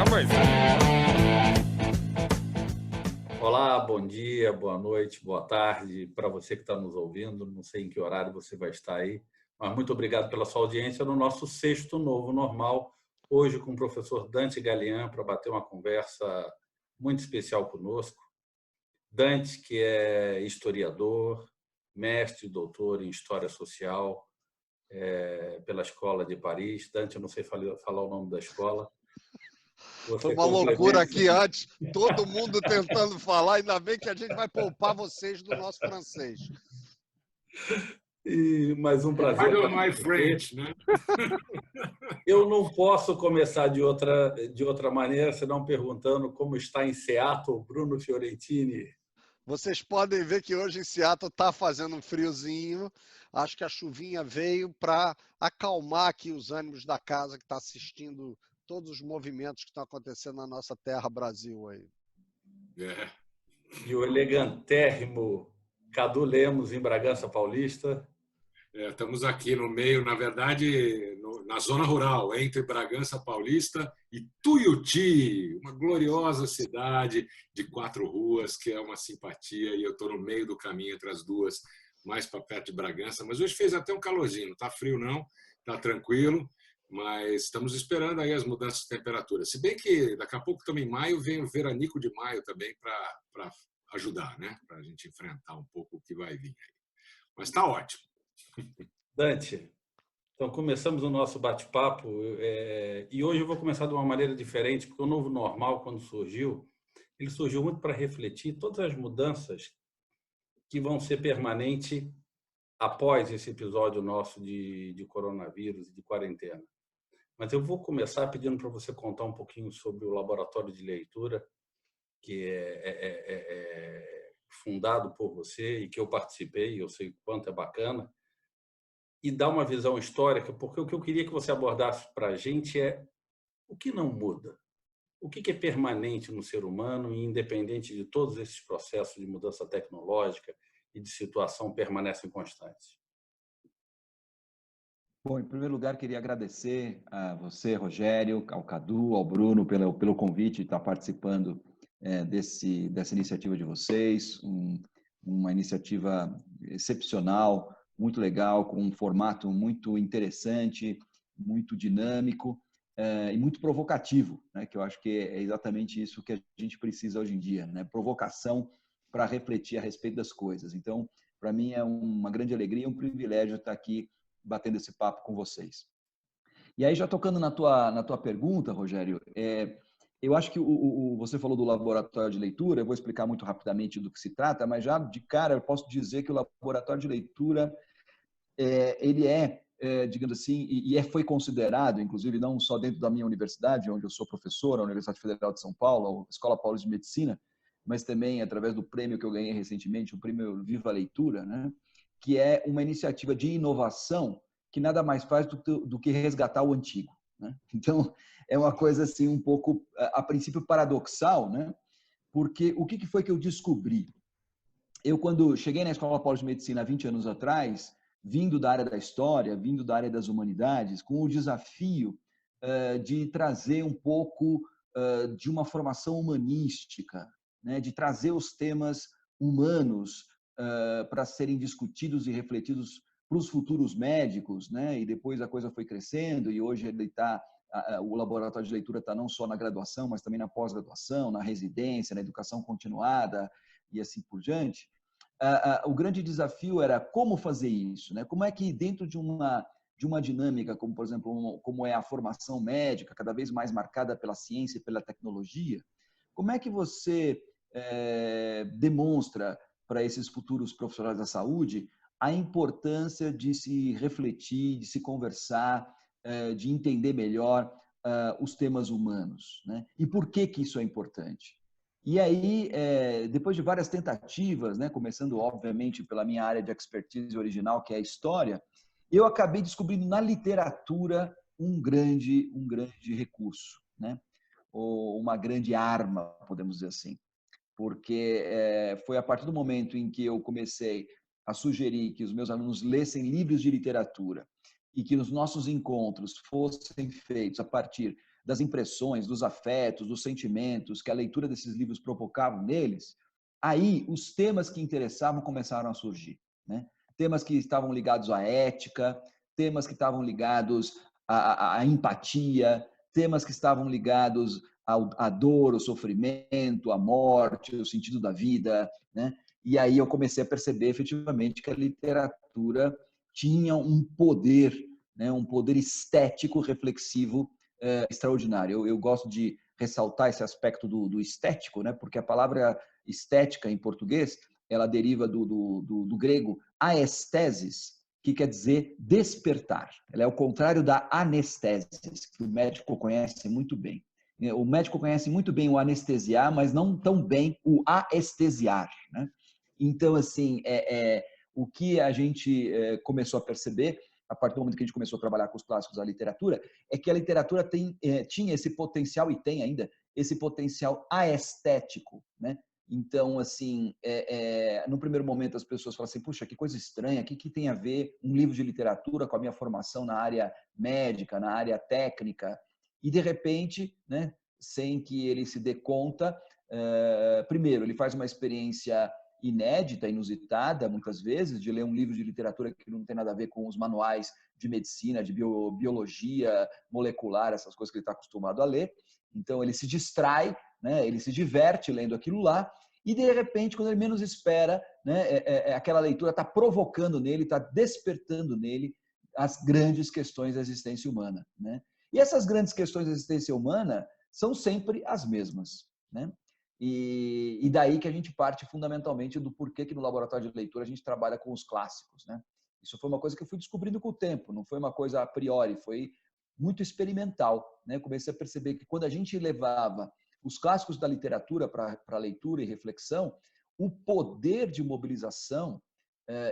Mas... Olá, bom dia, boa noite, boa tarde para você que está nos ouvindo. Não sei em que horário você vai estar aí, mas muito obrigado pela sua audiência no nosso sexto Novo Normal, hoje com o professor Dante Galian para bater uma conversa muito especial conosco. Dante, que é historiador, mestre e doutor em História Social pela Escola de Paris. Dante, eu não sei falar o nome da escola. Foi Você uma loucura complementa. aqui antes, todo mundo tentando falar, ainda bem que a gente vai poupar vocês do nosso francês. E mais um prazer. Pardon my French, né? Eu não posso começar de outra maneira, senão perguntando como está em Seattle, Bruno Fiorentini. Vocês podem ver que hoje em Seattle está fazendo um friozinho. Acho que a chuvinha veio para acalmar aqui os ânimos da casa que está assistindo todos os movimentos que estão acontecendo na nossa terra Brasil aí. E o elegantérrimo Cadu Lemos, em Bragança Paulista. Estamos aqui no meio, na verdade, na zona rural, entre Bragança Paulista e Tuiuti, uma gloriosa cidade de 4 ruas, que é uma simpatia, e eu estou no meio do caminho entre as duas, mais para perto de Bragança. Mas hoje fez até um calorzinho, não está frio não, está tranquilo, mas estamos esperando aí as mudanças de temperatura. Se bem que daqui a pouco, também em maio, vem o veranico de maio também para ajudar, né? Para a gente enfrentar um pouco o que vai vir aí. Mas está ótimo. Dante, então começamos o nosso bate-papo e hoje eu vou começar de uma maneira diferente, porque o novo normal, quando surgiu, ele surgiu muito para refletir todas as mudanças que vão ser permanentes após esse episódio nosso de coronavírus e de quarentena. Mas eu vou começar pedindo para você contar um pouquinho sobre o laboratório de leitura, que é fundado por você e que eu participei, eu sei o quanto é bacana, e dar uma visão histórica, porque o que eu queria que você abordasse para a gente é o que não muda, o que é permanente no ser humano e independente de todos esses processos de mudança tecnológica e de situação permanecem constantes. Bom, em primeiro lugar, queria agradecer a você, Rogério, ao Cadu, ao Bruno, pelo convite de estar participando dessa iniciativa de vocês, uma iniciativa excepcional, muito legal, com um formato muito interessante, muito dinâmico e muito provocativo, né? Que eu acho que é exatamente isso que a gente precisa hoje em dia, né? Provocação para refletir a respeito das coisas. Então, para mim é uma grande alegria, um privilégio estar aqui batendo esse papo com vocês. E aí, já tocando na tua pergunta, Rogério, eu acho que você falou do laboratório de leitura, eu vou explicar muito rapidamente do que se trata, mas já de cara eu posso dizer que o laboratório de leitura, ele digamos assim, foi considerado, inclusive não só dentro da minha universidade, onde eu sou professor, a Universidade Federal de São Paulo, a Escola Paulista de Medicina, mas também através do prêmio que eu ganhei recentemente, o prêmio Viva a Leitura, né? Que é uma iniciativa de inovação que nada mais faz do que resgatar o antigo, né? Então, é uma coisa assim um pouco, a princípio, paradoxal, né? Porque o que foi que eu descobri? Eu, quando cheguei na Escola Paulista de Medicina há 20 anos atrás, vindo da área da história, vindo da área das humanidades, com o desafio de trazer um pouco de uma formação humanística, né? De trazer os temas humanos para serem discutidos e refletidos para os futuros médicos, né? E depois a coisa foi crescendo e hoje o laboratório de leitura está não só na graduação, mas também na pós-graduação, na residência, na educação continuada e assim por diante. O grande desafio era como fazer isso, né? Como é que dentro de uma dinâmica, como por exemplo, como é a formação médica, cada vez mais marcada pela ciência e pela tecnologia, como é que você demonstra para esses futuros profissionais da saúde a importância de se refletir, de se conversar, de entender melhor os temas humanos, né? E por que isso é importante? E aí, depois de várias tentativas, né, começando obviamente pela minha área de expertise original, que é a história, eu acabei descobrindo na literatura um grande recurso, né? Ou uma grande arma, podemos dizer assim. Porque foi a partir do momento em que eu comecei a sugerir que os meus alunos lessem livros de literatura e que os nossos encontros fossem feitos a partir das impressões, dos afetos, dos sentimentos que a leitura desses livros provocavam neles, aí os temas que interessavam começaram a surgir, né? Temas que estavam ligados à ética, temas que estavam ligados à empatia, temas que estavam ligados à dor, ao sofrimento, à morte, ao sentido da vida, né? E aí eu comecei a perceber efetivamente que a literatura tinha um poder, né? Um poder estético reflexivo extraordinário. Eu gosto de ressaltar esse aspecto do estético, né? Porque a palavra estética em português ela deriva do grego aesthesis, que quer dizer despertar. Ela é o contrário da anestesis, que o médico conhece muito bem. O médico conhece muito bem o anestesiar, mas não tão bem o anestesiar, né? Então, assim, o que a gente começou a perceber, a partir do momento que a gente começou a trabalhar com os clássicos da literatura, é que a literatura tinha esse potencial, e tem ainda, esse potencial aestético, né? Então, assim, no primeiro momento as pessoas falam assim, puxa, que coisa estranha, o que tem a ver um livro de literatura com a minha formação na área médica, na área técnica? E, de repente, né, sem que ele se dê conta, primeiro, ele faz uma experiência inédita, inusitada, muitas vezes, de ler um livro de literatura que não tem nada a ver com os manuais de medicina, de biologia molecular, essas coisas que ele está acostumado a ler. Então, ele se distrai, né? Ele se diverte lendo aquilo lá, e de repente, quando ele menos espera, né, aquela leitura está provocando nele, está despertando nele as grandes questões da existência humana, né? E essas grandes questões da existência humana são sempre as mesmas, né? E daí que a gente parte fundamentalmente do porquê que no laboratório de leitura a gente trabalha com os clássicos, né? Isso foi uma coisa que eu fui descobrindo com o tempo, não foi uma coisa a priori, foi muito experimental, né? Comecei a perceber que quando a gente levava os clássicos da literatura para leitura e reflexão, o poder de mobilização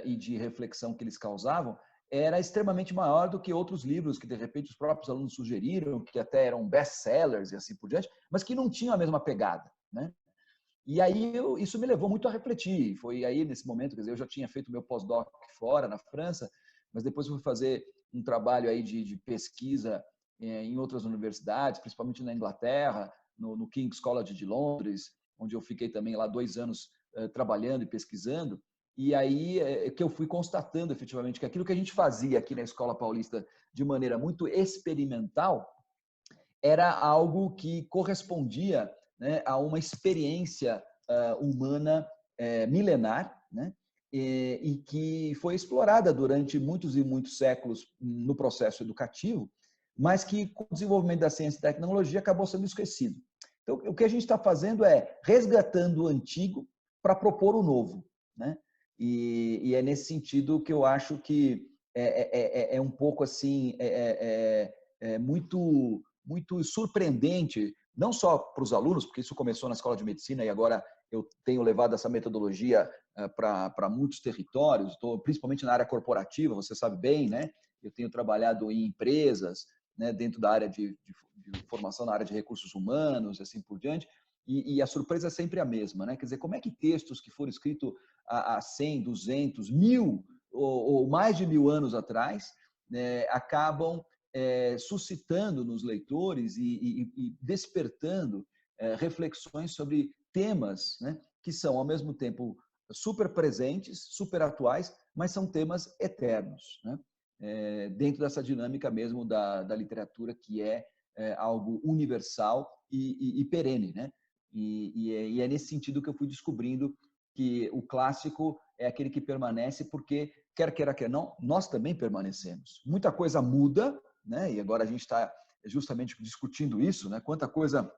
e de reflexão que eles causavam era extremamente maior do que outros livros que, de repente, os próprios alunos sugeriram, que até eram best-sellers e assim por diante, mas que não tinham a mesma pegada, né? E aí isso me levou muito a refletir. Foi aí, nesse momento, quer dizer, eu já tinha feito meu pós-doc fora, na França, mas depois eu fui fazer um trabalho aí de pesquisa em outras universidades, principalmente na Inglaterra, no King's College de Londres, onde eu fiquei também lá 2 anos trabalhando e pesquisando. E aí que eu fui constatando efetivamente que aquilo que a gente fazia aqui na Escola Paulista de maneira muito experimental era algo que correspondia, né, a uma experiência humana milenar, né, e que foi explorada durante muitos e muitos séculos no processo educativo, mas que com o desenvolvimento da ciência e tecnologia acabou sendo esquecido. Então, o que a gente está fazendo é resgatando o antigo para propor o novo, né? E é nesse sentido que eu acho que é um pouco assim, muito surpreendente, não só para os alunos, porque isso começou na escola de medicina e agora eu tenho levado essa metodologia para muitos territórios, principalmente na área corporativa, você sabe bem, né? Eu tenho trabalhado em empresas, né, dentro da área de formação na área de recursos humanos, assim por diante, e a surpresa é sempre a mesma, né? Quer dizer, como é que textos que foram escritos há 100, 200, 1000 ou mais de 1000 anos atrás, né, acabam suscitando nos leitores e despertando reflexões sobre temas, né, que são, ao mesmo tempo, super presentes, super atuais, mas são temas eternos, né? Dentro dessa dinâmica mesmo da literatura, que é algo universal e perene, né? E é nesse sentido que eu fui descobrindo que o clássico é aquele que permanece porque, quer queira, quer não, nós também permanecemos. Muita coisa muda, né? E agora a gente está justamente discutindo isso, né? Quanta coisa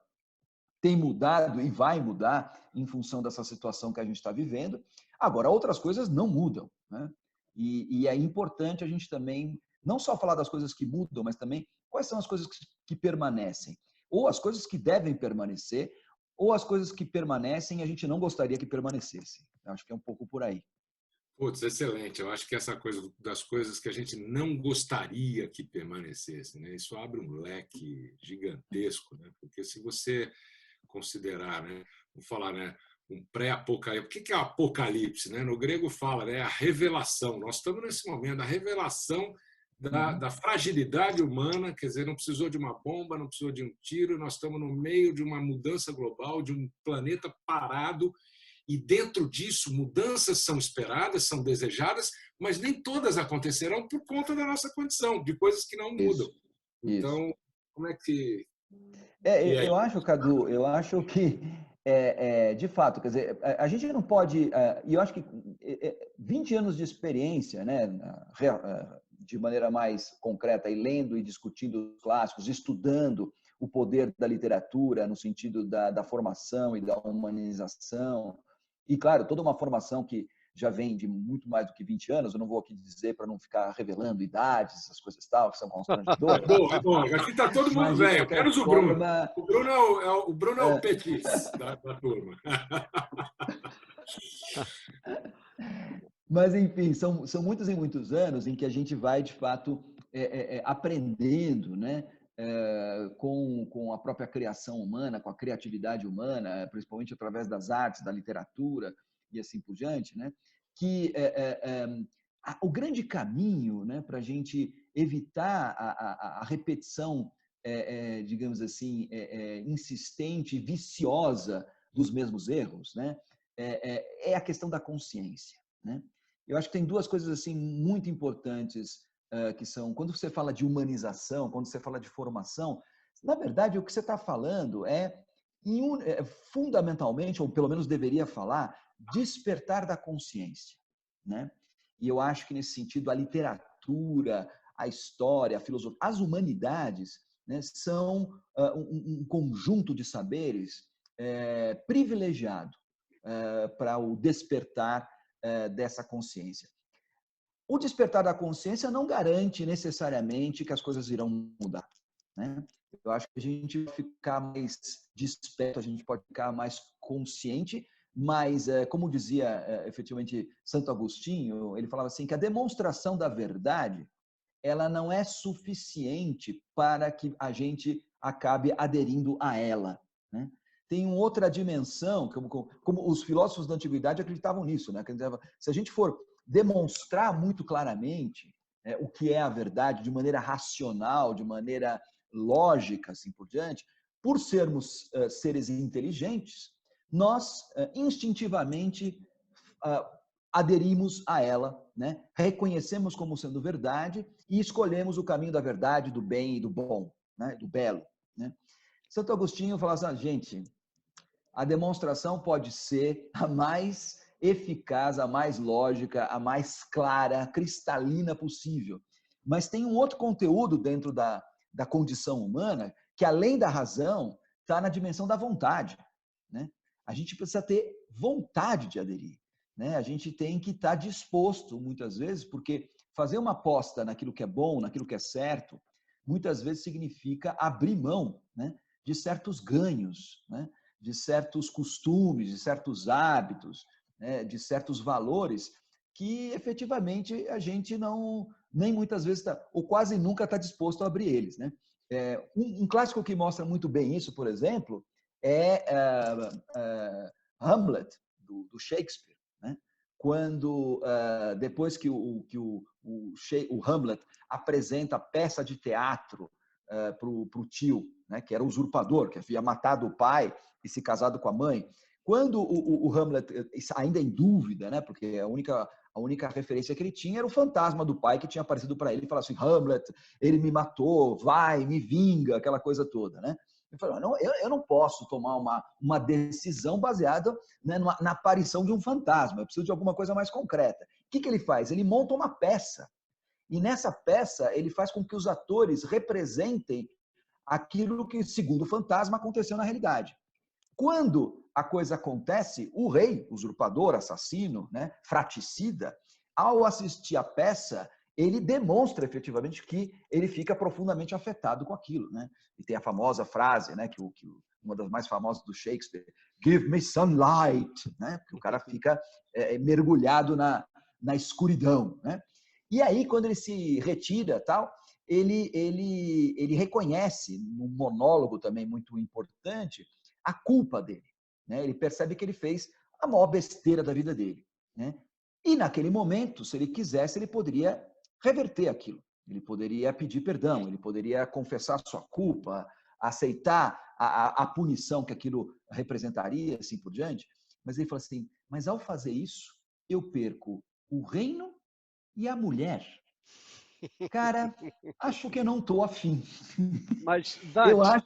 tem mudado e vai mudar em função dessa situação que a gente está vivendo. Agora, outras coisas não mudam, né? E é importante a gente também não só falar das coisas que mudam, mas também quais são as coisas que permanecem, ou as coisas que devem permanecer, ou as coisas que permanecem e a gente não gostaria que permanecesse. Eu acho que é um pouco por aí. Putz, excelente. Eu acho que essa coisa das coisas que a gente não gostaria que permanecessem, né? Isso abre um leque gigantesco, né? Porque se você considerar, né, vamos falar, né, um pré-apocalipse. O que é o apocalipse, né? No grego fala, né, a revelação. Nós estamos nesse momento, a revelação da fragilidade humana, quer dizer, não precisou de uma bomba, não precisou de um tiro, nós estamos no meio de uma mudança global, de um planeta parado, e dentro disso, mudanças são esperadas, são desejadas, mas nem todas acontecerão por conta da nossa condição, de coisas que não mudam. Isso. Então, como é que... Eu acho, Cadu, eu acho que, de fato, quer dizer, a gente não pode, e eu acho que 20 anos de experiência, né, de maneira mais concreta, e lendo e discutindo os clássicos, estudando o poder da literatura no sentido da formação e da humanização, e, claro, toda uma formação que já vem de muito mais do que 20 anos, eu não vou aqui dizer para não ficar revelando idades, essas coisas tal, que são constrangedoras. É bom. Aqui está todo mundo velho, menos o Bruno. O Bruno é o Petis da turma. Mas, enfim, são muitos e muitos anos em que a gente vai, de fato, aprendendo, né? Com a própria criação humana, com a criatividade humana, principalmente através das artes, da literatura e assim por diante, né? Que o grande caminho, né, para a gente evitar a repetição, digamos assim, insistente e viciosa dos mesmos erros, né? É a questão da consciência, né? Eu acho que tem duas coisas assim muito importantes que são, quando você fala de humanização, quando você fala de formação, na verdade o que você está falando fundamentalmente, ou pelo menos deveria falar, despertar da consciência, né? E eu acho que nesse sentido a literatura, a história, a filosofia, as humanidades, né, são um conjunto de saberes privilegiado para o despertar dessa consciência. O despertar da consciência não garante necessariamente que as coisas irão mudar, né? Eu acho que a gente vai ficar mais desperto, a gente pode ficar mais consciente, mas, como dizia efetivamente Santo Agostinho, ele falava assim que a demonstração da verdade ela não é suficiente para que a gente acabe aderindo a ela, né? Tem uma outra dimensão, como os filósofos da antiguidade acreditavam nisso, né? Se a gente for demonstrar muito claramente o que é a verdade de maneira racional, de maneira lógica, assim por diante, por sermos seres inteligentes, nós instintivamente aderimos a ela, né? Reconhecemos como sendo verdade e escolhemos o caminho da verdade, do bem e do bom, né? Do belo, né? Santo Agostinho falava assim, gente, a demonstração pode ser a mais eficaz, a mais lógica, a mais clara, cristalina possível. Mas tem um outro conteúdo dentro da condição humana que, além da razão, está na dimensão da vontade, né? A gente precisa ter vontade de aderir, né? A gente tem que estar disposto, muitas vezes, porque fazer uma aposta naquilo que é bom, naquilo que é certo, muitas vezes significa abrir mão, né, de certos ganhos, né, de certos costumes, de certos hábitos, né, de certos valores que efetivamente a gente nem muitas vezes ou quase nunca está disposto a abrir eles, né? Um clássico que mostra muito bem isso, por exemplo, é Hamlet, do Shakespeare, né? Quando, depois que o Hamlet apresenta a peça de teatro para o tio, né, que era usurpador, que havia matado o pai e se casado com a mãe, quando o Hamlet, ainda em dúvida, né, porque a única referência que ele tinha era o fantasma do pai que tinha aparecido para ele e falava assim, Hamlet, ele me matou, vai, me vinga, aquela coisa toda, né? Ele falou, não, eu não posso tomar uma decisão baseada, né, na aparição de um fantasma, eu preciso de alguma coisa mais concreta. O que ele faz? Ele monta uma peça, e nessa peça ele faz com que os atores representem aquilo que, segundo o fantasma, aconteceu na realidade. Quando a coisa acontece, o rei, usurpador, assassino, né, fraticida, ao assistir a peça, ele demonstra efetivamente que ele fica profundamente afetado com aquilo, né? E tem a famosa frase, né, uma das mais famosas do Shakespeare, "Give me sunlight", né? Que o cara fica mergulhado na escuridão, né? E aí, quando ele se retira, tal, ele reconhece, num monólogo também muito importante, a culpa dele, né? Ele percebe que ele fez a maior besteira da vida dele, né? E naquele momento, se ele quisesse, ele poderia reverter aquilo, ele poderia pedir perdão, ele poderia confessar sua culpa, aceitar a punição que aquilo representaria, assim por diante. Mas ele falou assim, mas ao fazer isso, eu perco o reino e a mulher. Cara, acho que eu não estou afim. Mas, Dante,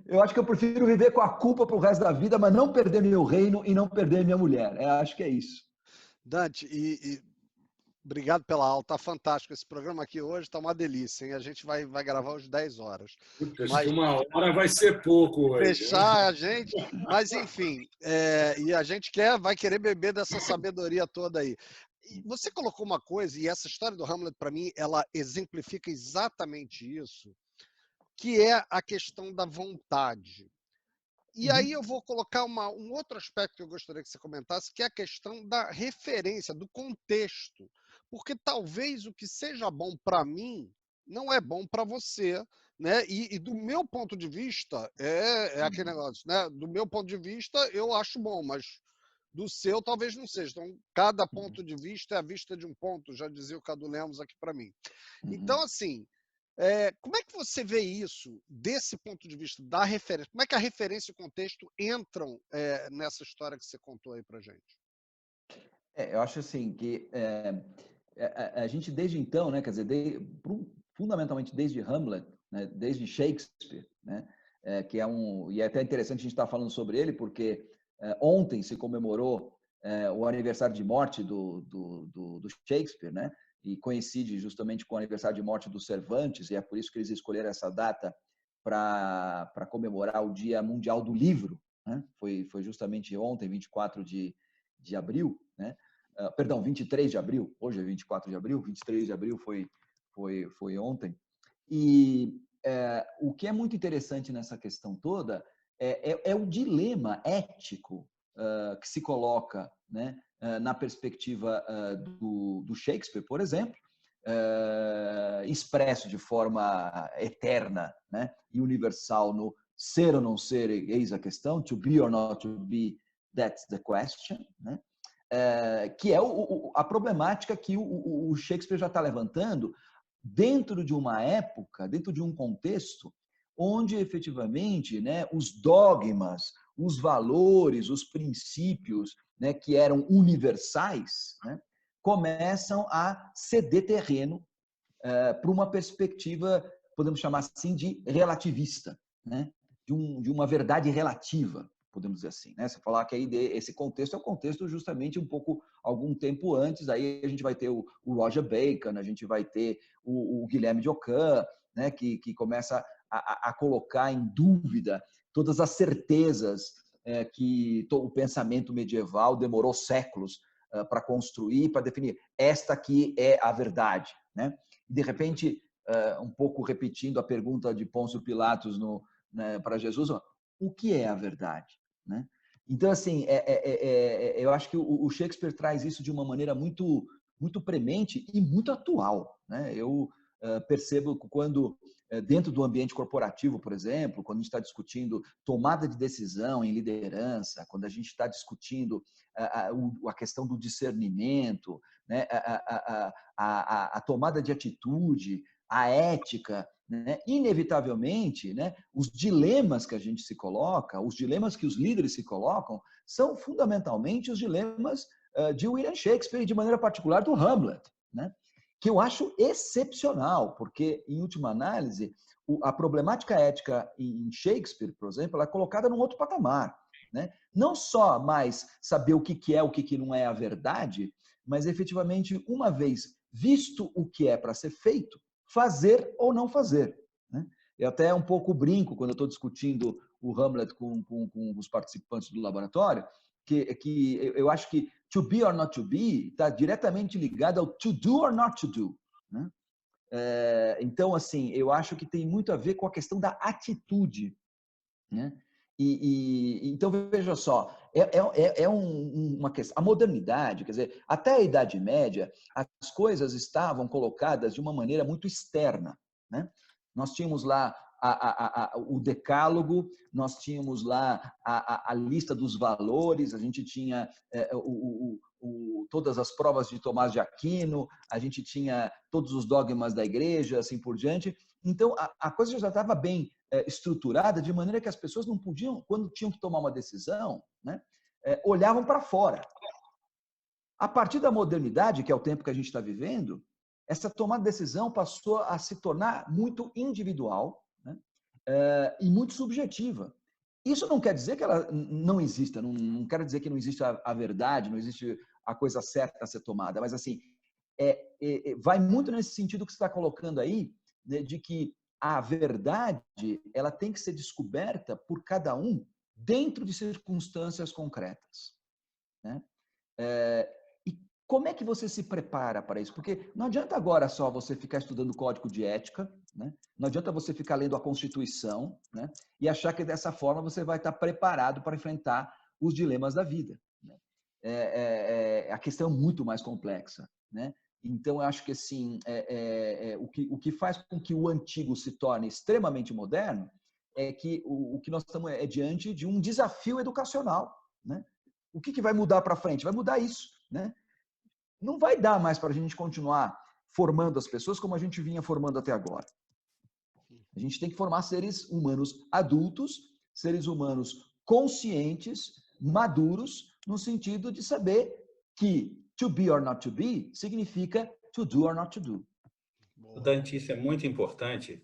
Eu acho que eu prefiro viver com a culpa para o resto da vida, mas não perder meu reino e não perder minha mulher. Acho que é isso. Dante, obrigado pela aula, tá fantástico. Esse programa aqui hoje está uma delícia, hein? A gente vai gravar às 10 horas. Puta, acho que 1 hora vai ser pouco hoje. Fechar a gente, mas enfim, e a gente vai querer beber dessa sabedoria toda aí. E você colocou uma coisa, e essa história do Hamlet, para mim, ela exemplifica exatamente isso, que é a questão da vontade. E aí eu vou colocar um outro aspecto que eu gostaria que você comentasse, que é a questão da referência, do contexto. Porque talvez o que seja bom para mim não é bom para você, né? E do meu ponto de vista, é aquele negócio, né? Do meu ponto de vista, eu acho bom, mas do seu talvez não seja. Então, cada ponto de vista é a vista de um ponto, já dizia o Cadu Lemos aqui para mim. Então, assim, como é que você vê isso, desse ponto de vista da referência? Como é que a referência e o contexto entram nessa história que você contou aí para gente? Eu acho assim que a gente desde então, né, quer dizer, fundamentalmente desde Hamlet, né, desde Shakespeare, né, que e é até interessante a gente estar falando sobre ele porque ontem se comemorou o aniversário de morte do Shakespeare, né, e coincide justamente com o aniversário de morte do Cervantes, e é por isso que eles escolheram essa data para comemorar o Dia Mundial do Livro, né? Foi justamente ontem, 24 de abril, né? Perdão, 23 de abril, hoje é 24 de abril, 23 de abril foi ontem. E o que é muito interessante nessa questão toda é o dilema ético que se coloca, né, na perspectiva do Shakespeare, por exemplo, expresso de forma eterna, né, e universal no ser ou não ser, eis a questão, to be or not to be, that's the question, né? Que é a problemática que o Shakespeare já está levantando dentro de uma época, dentro de um contexto onde efetivamente, né, os dogmas, os valores, os princípios, né, que eram universais, né, começam a ceder terreno para uma perspectiva, podemos chamar assim, de relativista, né, de uma verdade relativa, podemos dizer assim, né? Você falar que aí esse contexto é o contexto justamente um pouco, algum tempo antes, aí a gente vai ter o Roger Bacon, a gente vai ter o Guilherme de Ockham, né? Que começa a colocar em dúvida todas as certezas que o pensamento medieval demorou séculos para construir, para definir. Esta aqui é a verdade, né? De repente, um pouco repetindo a pergunta de Pôncio Pilatos para Jesus, o que é a verdade, né? Então, assim, eu acho que o Shakespeare traz isso de uma maneira muito, muito premente e muito atual, né? Eu percebo que quando, dentro do ambiente corporativo, por exemplo, quando a gente está discutindo tomada de decisão em liderança, quando a gente está discutindo a questão do discernimento, né? a tomada de atitude, a ética, né? Inevitavelmente, né, os dilemas que a gente se coloca, os dilemas que os líderes se colocam, são fundamentalmente os dilemas de William Shakespeare e, de maneira particular, do Hamlet, né? Que eu acho excepcional, porque, em última análise, a problemática ética em Shakespeare, por exemplo, ela é colocada num outro patamar, né? Não só mais saber o que é, o que não é a verdade, mas, efetivamente, uma vez visto o que é para ser feito, fazer ou não fazer, né? Eu até um pouco brinco quando eu estou discutindo o Hamlet com os participantes do laboratório, que eu acho que to be or not to be está diretamente ligado ao to do or not to do, né? Então, assim, eu acho que tem muito a ver com a questão da atitude, né? Então, veja só, uma questão. A modernidade, quer dizer, até a Idade Média, as coisas estavam colocadas de uma maneira muito externa, né? Nós tínhamos lá o decálogo, nós tínhamos lá a lista dos valores, a gente tinha todas as provas de Tomás de Aquino, a gente tinha todos os dogmas da igreja, assim por diante. Então, a coisa já estava bem estruturada, de maneira que as pessoas não podiam, quando tinham que tomar uma decisão, né, olhavam para fora. A partir da modernidade, que é o tempo que a gente está vivendo, essa tomada de decisão passou a se tornar muito individual, né, e muito subjetiva. Isso não quer dizer que ela não exista, não quer dizer que não existe a verdade, não existe a coisa certa a ser tomada, mas assim, vai muito nesse sentido que você está colocando aí, né, de que a verdade ela tem que ser descoberta por cada um dentro de circunstâncias concretas, né? E como é que você se prepara para isso? Porque não adianta agora só você ficar estudando código de ética, né? Não adianta você ficar lendo a Constituição, né, e achar que dessa forma você vai estar preparado para enfrentar os dilemas da vida, né? A questão é muito mais complexa, né? Então, eu acho que assim, o que faz com que o antigo se torne extremamente moderno é que o que nós estamos diante de um desafio educacional, né? O que vai mudar para frente? Vai mudar isso, né? Não vai dar mais para a gente continuar formando as pessoas como a gente vinha formando até agora. A gente tem que formar seres humanos adultos, seres humanos conscientes, maduros, no sentido de saber que to be or not to be significa to do or not to do. Dante, isso é muito importante.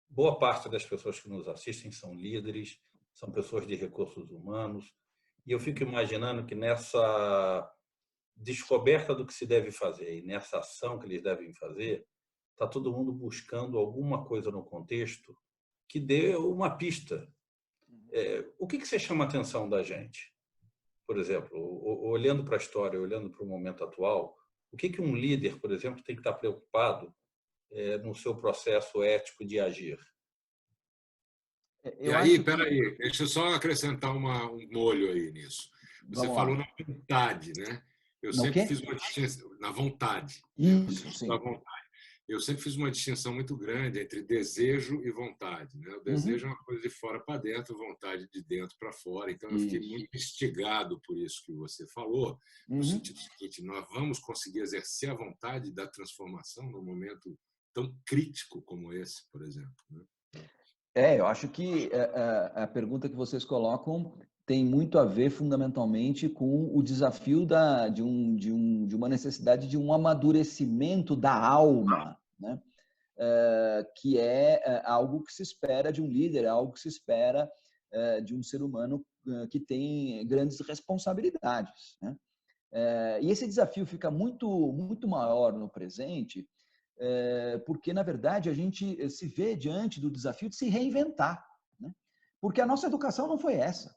Boa parte das pessoas que nos assistem são líderes, são pessoas de recursos humanos, e eu fico imaginando que nessa descoberta do que se deve fazer e nessa ação que eles devem fazer, está todo mundo buscando alguma coisa no contexto que dê uma pista. O que você chama a atenção da gente? Por exemplo, olhando para a história, olhando para o momento atual, o que um líder, por exemplo, tem que estar preocupado no seu processo ético de agir? E aí, peraí, deixa eu só acrescentar um molho aí nisso. Você falou na vontade, né? Eu sempre fiz uma distinção na vontade. Isso, sim. Eu sempre fiz uma distinção muito grande entre desejo e vontade, né? O desejo é uma coisa de fora para dentro, vontade de dentro para fora. Então, eu fiquei muito instigado por isso que você falou, no sentido seguinte, nós vamos conseguir exercer a vontade da transformação num momento tão crítico como esse, por exemplo, né? Eu acho que a pergunta que vocês colocam tem muito a ver fundamentalmente com o desafio de uma necessidade de um amadurecimento da alma, né? Que é algo que se espera de um líder, é algo que se espera de um ser humano que tem grandes responsabilidades, né? E esse desafio fica muito maior no presente, porque, na verdade, a gente se vê diante do desafio de se reinventar, né? Porque a nossa educação não foi essa.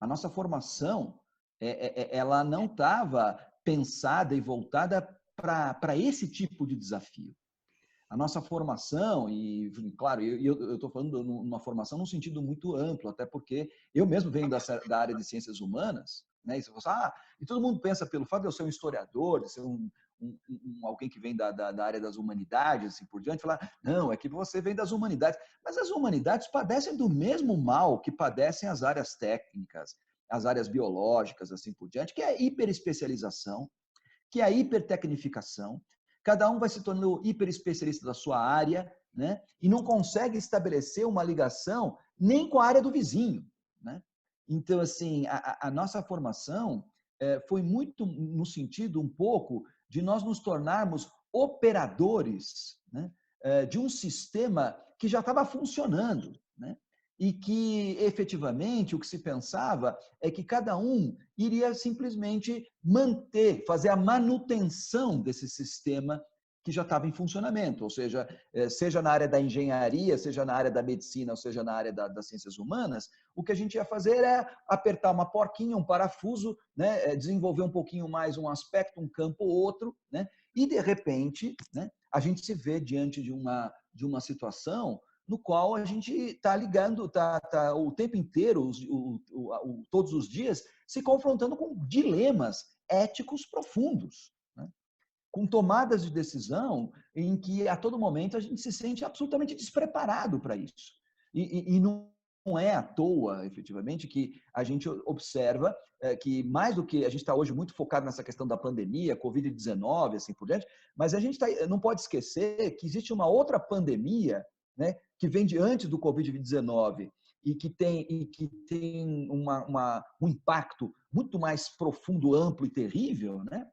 A nossa formação, ela não estava pensada e voltada para esse tipo de desafio. A nossa formação, e claro, eu estou falando de uma formação num sentido muito amplo, até porque eu mesmo venho da área de ciências humanas, né? E todo mundo pensa, pelo fato de eu ser um historiador, de ser alguém que vem da área das humanidades, assim por diante, falar, não, é que você vem das humanidades. Mas as humanidades padecem do mesmo mal que padecem as áreas técnicas, as áreas biológicas, assim por diante, que é a hiperespecialização, que é a hipertecnificação. Cada um vai se tornando hiperespecialista da sua área, né? E não consegue estabelecer uma ligação nem com a área do vizinho, né? Então, assim, a nossa formação foi muito no sentido um pouco de nós nos tornarmos operadores, né, de um sistema que já estava funcionando, né? E que, efetivamente, o que se pensava é que cada um iria simplesmente fazer a manutenção desse sistema que já estava em funcionamento, ou seja, seja na área da engenharia, seja na área da medicina, ou seja na área das ciências humanas, o que a gente ia fazer é apertar uma porquinha, um parafuso, né, desenvolver um pouquinho mais um aspecto, um campo ou outro, né, e, de repente, né, a gente se vê diante de uma situação no qual a gente está ligando, tá o tempo inteiro, todos os dias, se confrontando com dilemas éticos profundos, né? com tomadas de decisão em que, a todo momento, a gente se sente absolutamente despreparado para isso. E não é à toa, efetivamente, que a gente observa que, mais do que a gente está hoje muito focado nessa questão da pandemia, Covid-19, assim por diante, mas a gente não pode esquecer que existe uma outra pandemia, né, que vem de antes do Covid-19 e que tem um impacto muito mais profundo, amplo e terrível, né,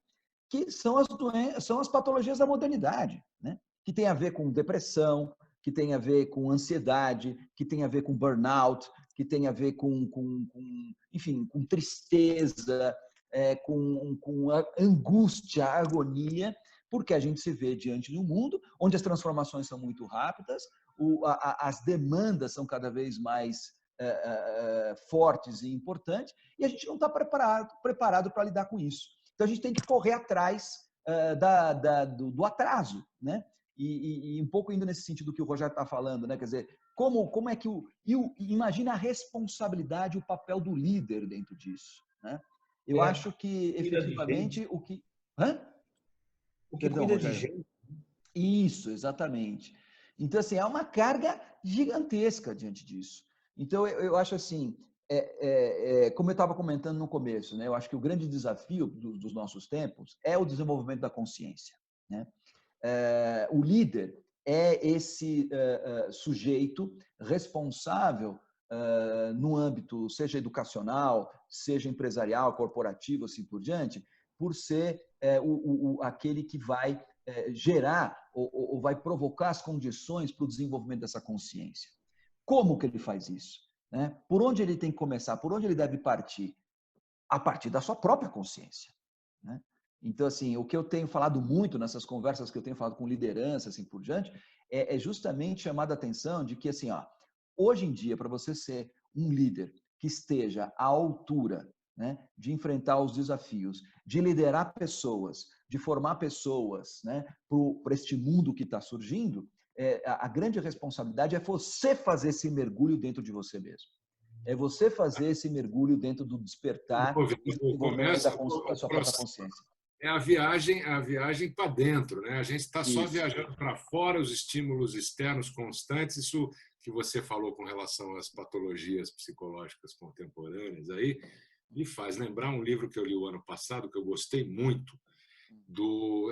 que são as patologias da modernidade, né, que tem a ver com depressão, que tem a ver com ansiedade, que tem a ver com burnout, que tem a ver enfim, com tristeza, com angústia, agonia, porque a gente se vê diante de um mundo onde as transformações são muito rápidas, as demandas são cada vez mais fortes e importantes, e a gente não está preparado para lidar com isso. Então, a gente tem que correr atrás do atraso, né? E um pouco indo nesse sentido que o Rogério está falando, né? Quer dizer, como é que imagina a responsabilidade, o papel do líder dentro disso, né? Eu acho que efetivamente o que cuida de gente. Isso, exatamente. Então, assim, há uma carga gigantesca diante disso. Então, eu acho assim, como eu estava comentando no começo, né? Eu acho que o grande desafio dos nossos tempos é o desenvolvimento da consciência, né? O líder é esse sujeito responsável no âmbito, seja educacional, seja empresarial, corporativo, assim por diante, por ser aquele que vai gerar ou vai provocar as condições para o desenvolvimento dessa consciência. Como que ele faz isso, né? Por onde ele tem que começar? Por onde ele deve partir? A partir da sua própria consciência, né? Então, assim, o que eu tenho falado muito nessas conversas que eu tenho falado com liderança, assim por diante, é justamente chamar a atenção de que, assim, hoje em dia, para você ser um líder que esteja à altura, né, de enfrentar os desafios, de liderar pessoas, de formar pessoas, né, para este mundo que está surgindo, a grande responsabilidade é você fazer esse mergulho dentro de você mesmo. É você fazer esse mergulho dentro do despertar da sua própria consciência. É a viagem para dentro, né? A gente está só viajando para fora, os estímulos externos constantes. Isso que você falou com relação às patologias psicológicas contemporâneas aí me faz lembrar um livro que eu li o ano passado que eu gostei muito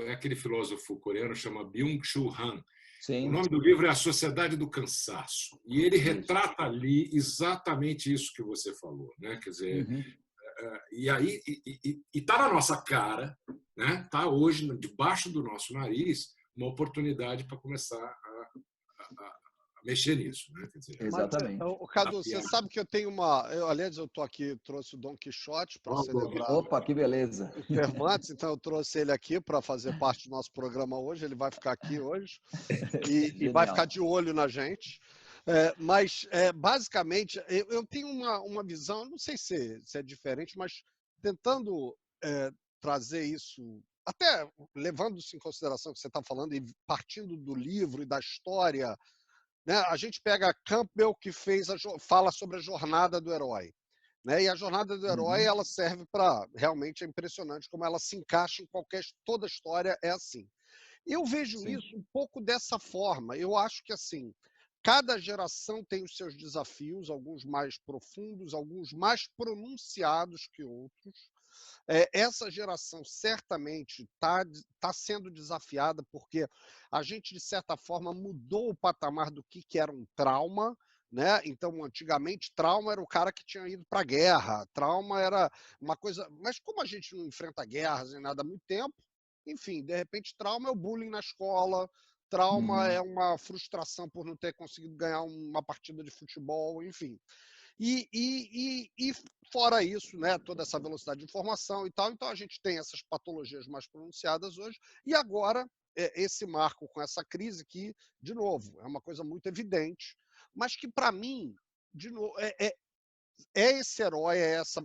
é aquele filósofo coreano chama Byung-Chul Han. Sim. O nome do livro é A Sociedade do Cansaço e ele retrata ali exatamente isso que você falou, né? Quer dizer, e aí está na nossa cara, né? Está hoje debaixo do nosso nariz uma oportunidade para começar a mexer nisso, né? Quer dizer, exatamente. Mas, Cadu, você sabe que eu tenho aliás, eu estou aqui, trouxe o Dom Quixote para celebrar. Opa, que beleza! O Cervantes, então eu trouxe ele aqui para fazer parte do nosso programa hoje. Ele vai ficar aqui hoje e vai ficar de olho na gente. Mas, basicamente, eu tenho uma visão, não sei se é diferente, mas tentando trazer isso, até levando-se em consideração o que você está falando e partindo do livro e da história, né? A gente pega Campbell, que fala sobre a jornada do herói. Né? E a jornada do herói ela serve para... Realmente é impressionante como ela se encaixa em toda história é assim. Eu vejo isso um pouco dessa forma. Eu acho que assim, cada geração tem os seus desafios, alguns mais profundos, alguns mais pronunciados que outros. Essa geração certamente está sendo desafiada porque a gente, de certa forma, mudou o patamar do que era um trauma, né? Então, antigamente, trauma era o cara que tinha ido para a guerra, trauma era uma coisa... Mas como a gente não enfrenta guerras nem nada há muito tempo, enfim, de repente, trauma é o bullying na escola, trauma é uma frustração por não ter conseguido ganhar uma partida de futebol, enfim. E fora isso, né, toda essa velocidade de informação e tal, então a gente tem essas patologias mais pronunciadas hoje, e agora esse marco com essa crise que, de novo, é uma coisa muito evidente, mas que para mim, de novo, é esse herói,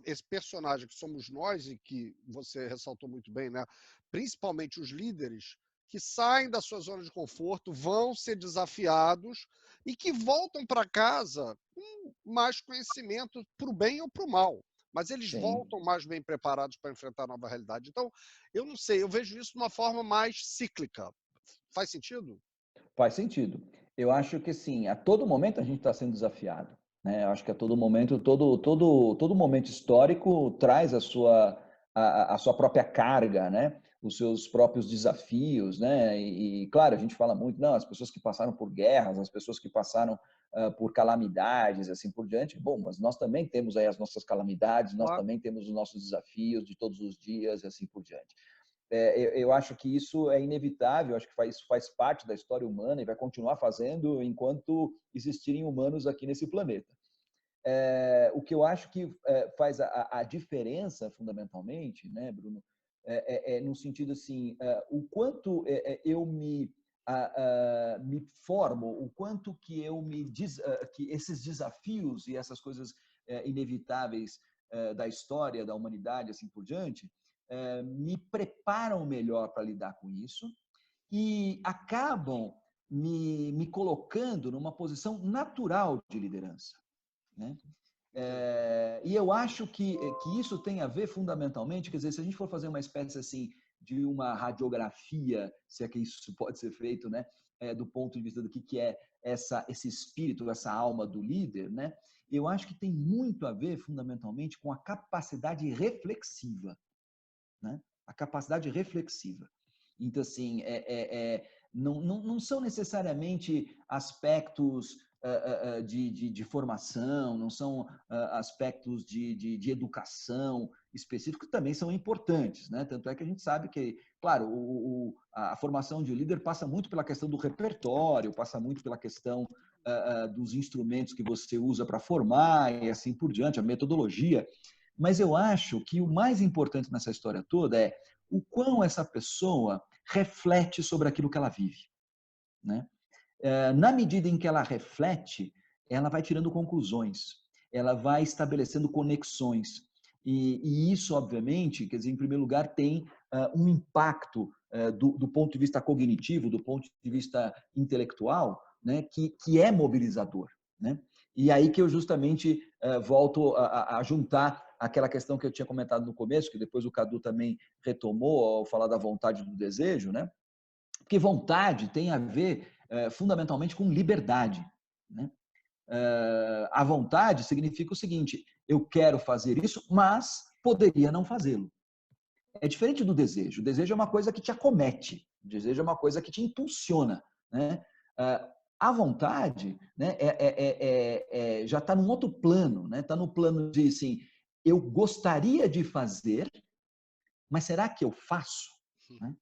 esse personagem que somos nós e que você ressaltou muito bem, né, principalmente os líderes, que saem da sua zona de conforto, vão ser desafiados e que voltam para casa com mais conhecimento para o bem ou para o mal. mas eles Sim. voltam mais bem preparados para enfrentar a nova realidade. Então, eu não sei, eu vejo isso de uma forma mais cíclica. Faz sentido? Faz sentido. Eu acho que, sim, a todo momento a gente está sendo desafiado, né? Eu acho que a todo momento, todo momento histórico traz a sua própria carga, né? Os seus próprios desafios, né? Claro, a gente fala muito, não, as pessoas que passaram por guerras, as pessoas que passaram por calamidades, assim por diante. Bom, mas nós também temos aí as nossas calamidades, nós também temos os nossos desafios de todos os dias, e assim por diante. Eu acho que isso é inevitável, acho que isso faz parte da história humana e vai continuar fazendo enquanto existirem humanos aqui nesse planeta. O que eu acho que faz a diferença, fundamentalmente, né, Bruno, no sentido assim, o quanto eu me formo, o quanto que que esses desafios e essas coisas inevitáveis da história, da humanidade, assim por diante, me preparam melhor para lidar com isso e acabam me colocando numa posição natural de liderança, né? E eu acho que isso tem a ver fundamentalmente, quer dizer, se a gente for fazer uma espécie assim de uma radiografia, se é que isso pode ser feito, né, do ponto de vista do que é esse espírito, essa alma do líder, né, eu acho que tem muito a ver fundamentalmente com a capacidade reflexiva, né? A capacidade reflexiva. Então, assim, não são necessariamente aspectos de formação, não são aspectos de educação específicos que também são importantes, né? Tanto é que a gente sabe que, claro, a formação de um líder passa muito pela questão do repertório, passa muito pela questão dos instrumentos que você usa para formar e assim por diante, a metodologia. Mas eu acho que o mais importante nessa história toda é o quão essa pessoa reflete sobre aquilo que ela vive, né? Na medida em que ela reflete, ela vai tirando conclusões, ela vai estabelecendo conexões. E isso, obviamente, quer dizer, em primeiro lugar, tem um impacto do ponto de vista cognitivo, do ponto de vista intelectual, né, que é mobilizador, né? E aí que eu justamente volto a juntar aquela questão que eu tinha comentado no começo, que depois o Cadu também retomou ao falar da vontade e do desejo, né? Porque vontade tem a ver fundamentalmente com liberdade, né? A vontade significa o seguinte: eu quero fazer isso, mas poderia não fazê-lo. É diferente do desejo. O desejo é uma coisa que te acomete, o desejo é uma coisa que te impulsiona, né? A vontade, né, já está num outro plano, né? Está no plano de assim, eu gostaria de fazer, mas será que eu faço? Né?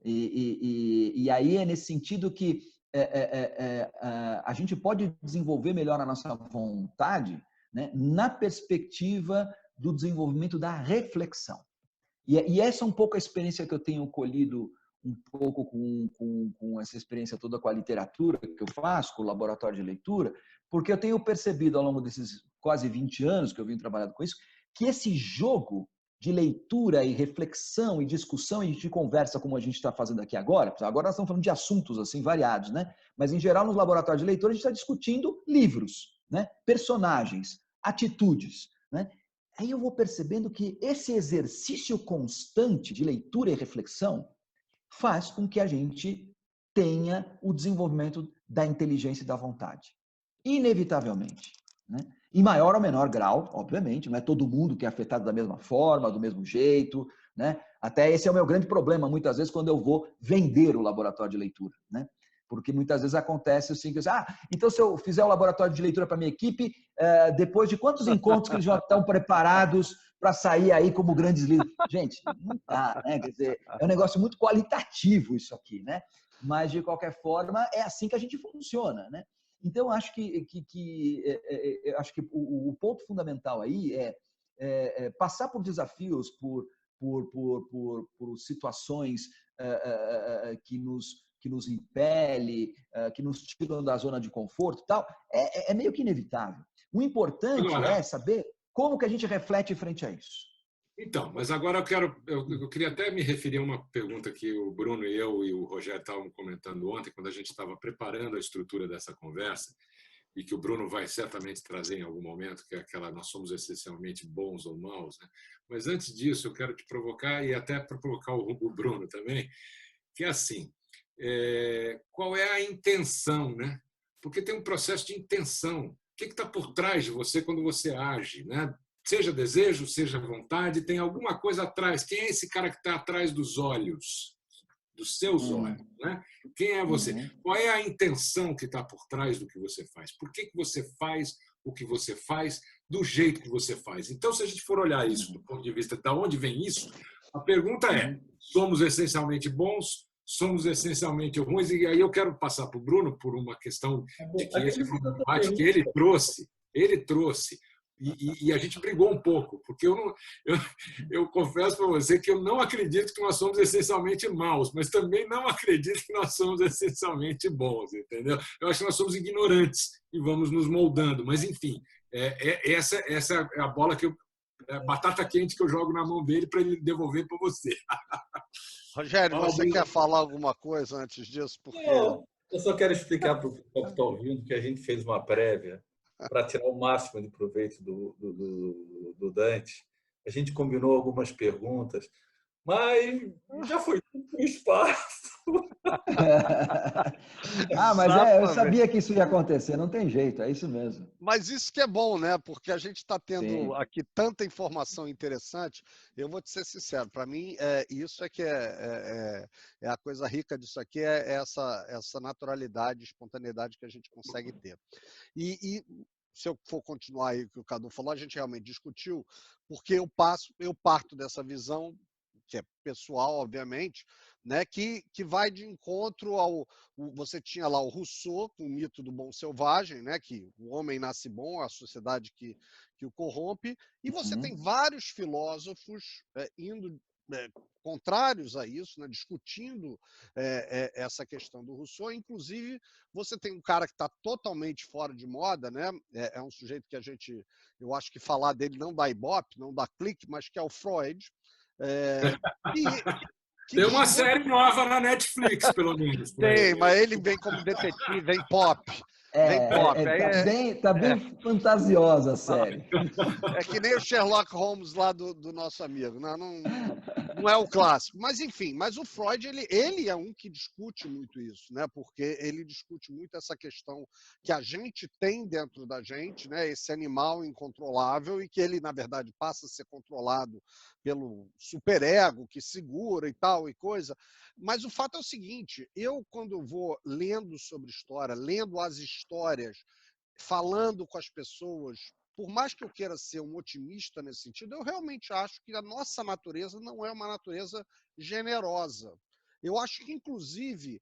E aí é nesse sentido que a gente pode desenvolver melhor a nossa vontade, né, na perspectiva do desenvolvimento da reflexão. E essa é um pouco a experiência que eu tenho colhido um pouco com essa experiência toda com a literatura que eu faço, com o laboratório de leitura, porque eu tenho percebido ao longo desses quase 20 anos que eu venho trabalhando com isso, que esse jogo de leitura e reflexão e discussão e de conversa como a gente está fazendo aqui agora nós estamos falando de assuntos assim variados, né? Mas em geral nos laboratórios de leitura a gente está discutindo livros, né? Personagens, atitudes, né? Aí eu vou percebendo que esse exercício constante de leitura e reflexão faz com que a gente tenha o desenvolvimento da inteligência e da vontade. Inevitavelmente, né? Em maior ou menor grau, obviamente, não é todo mundo que é afetado da mesma forma, do mesmo jeito, né? Até esse é o meu grande problema, muitas vezes, quando eu vou vender o laboratório de leitura, né? Porque muitas vezes acontece assim, que então se eu fizer o laboratório de leitura para minha equipe, depois de quantos encontros que eles já estão preparados para sair aí como grandes líderes? Gente, não dá, né? Quer dizer, é um negócio muito qualitativo isso aqui, né? Mas, de qualquer forma, é assim que a gente funciona, né? Então, acho que o ponto fundamental aí é passar por desafios, por situações que nos impele, que nos tiram da zona de conforto e tal, é meio que inevitável. O importante é saber como que a gente reflete frente a isso. Então, mas agora eu queria até me referir a uma pergunta que o Bruno e eu e o Rogério estavam comentando ontem, quando a gente estava preparando a estrutura dessa conversa. e que o Bruno vai certamente trazer em algum momento, que é aquela nós somos essencialmente bons ou maus, né? Mas antes disso, eu quero te provocar, e até para provocar o Bruno também, que é assim, qual é a intenção, né? Porque tem um processo de intenção. O que está por trás de você quando você age, né? Seja desejo, seja vontade, tem alguma coisa atrás. Quem é esse cara que está atrás dos olhos? Dos seus olhos, né? Quem é você? Qual é a intenção que está por trás do que você faz? Por que você faz o que você faz do jeito que você faz? Então, se a gente for olhar isso do ponto de vista de onde vem isso, a pergunta é: somos essencialmente bons? Somos essencialmente ruins? E aí eu quero passar para o Bruno por uma questão de que esse foi um debate que ele trouxe. E a gente brigou um pouco, porque eu confesso para você que eu não acredito que nós somos essencialmente maus, mas também não acredito que nós somos essencialmente bons, entendeu? Eu acho que nós somos ignorantes e vamos nos moldando, mas enfim, essa é a bola batata quente que eu jogo na mão dele para ele devolver para você. Rogério, você quer falar alguma coisa antes disso? Porque... Não, eu só quero explicar para o pessoal que está ouvindo que a gente fez uma prévia para tirar o máximo de proveito do Dante. A gente combinou algumas perguntas, mas já foi tudo para o espaço. Mas eu sabia que isso ia acontecer, não tem jeito, é isso mesmo. Mas isso que é bom, né? Porque a gente está tendo aqui tanta informação interessante. Eu vou te ser sincero, para mim, isso é que é a coisa rica disso aqui, é essa naturalidade, espontaneidade que a gente consegue ter. E se eu for continuar aí o que o Cadu falou, a gente realmente discutiu, porque eu parto dessa visão, que é pessoal, obviamente, né, que vai de encontro você tinha lá o Rousseau, com o mito do bom selvagem, né, que o homem nasce bom, a sociedade que o corrompe, e você tem vários filósofos indo contrários a isso, né, discutindo essa questão do Rousseau. Inclusive, você tem um cara que está totalmente fora de moda, né, é um sujeito que eu acho que falar dele não dá ibope, não dá clique, mas que é o Freud. Tem uma série nova na Netflix, pelo menos. Tem, mas ele vem como detetive, vem pop. Tá bem fantasiosa a série. É que nem o Sherlock Holmes lá do nosso amigo. Não é o clássico. Mas, enfim, o Freud, ele é um que discute muito isso, né? Porque ele discute muito essa questão que a gente tem dentro da gente, né? Esse animal incontrolável, e que ele, na verdade, passa a ser controlado pelo superego que segura e tal e coisa. Mas o fato é o seguinte, quando eu vou lendo sobre história, lendo as histórias, falando com as pessoas, por mais que eu queira ser um otimista nesse sentido, eu realmente acho que a nossa natureza não é uma natureza generosa. Eu acho que, inclusive,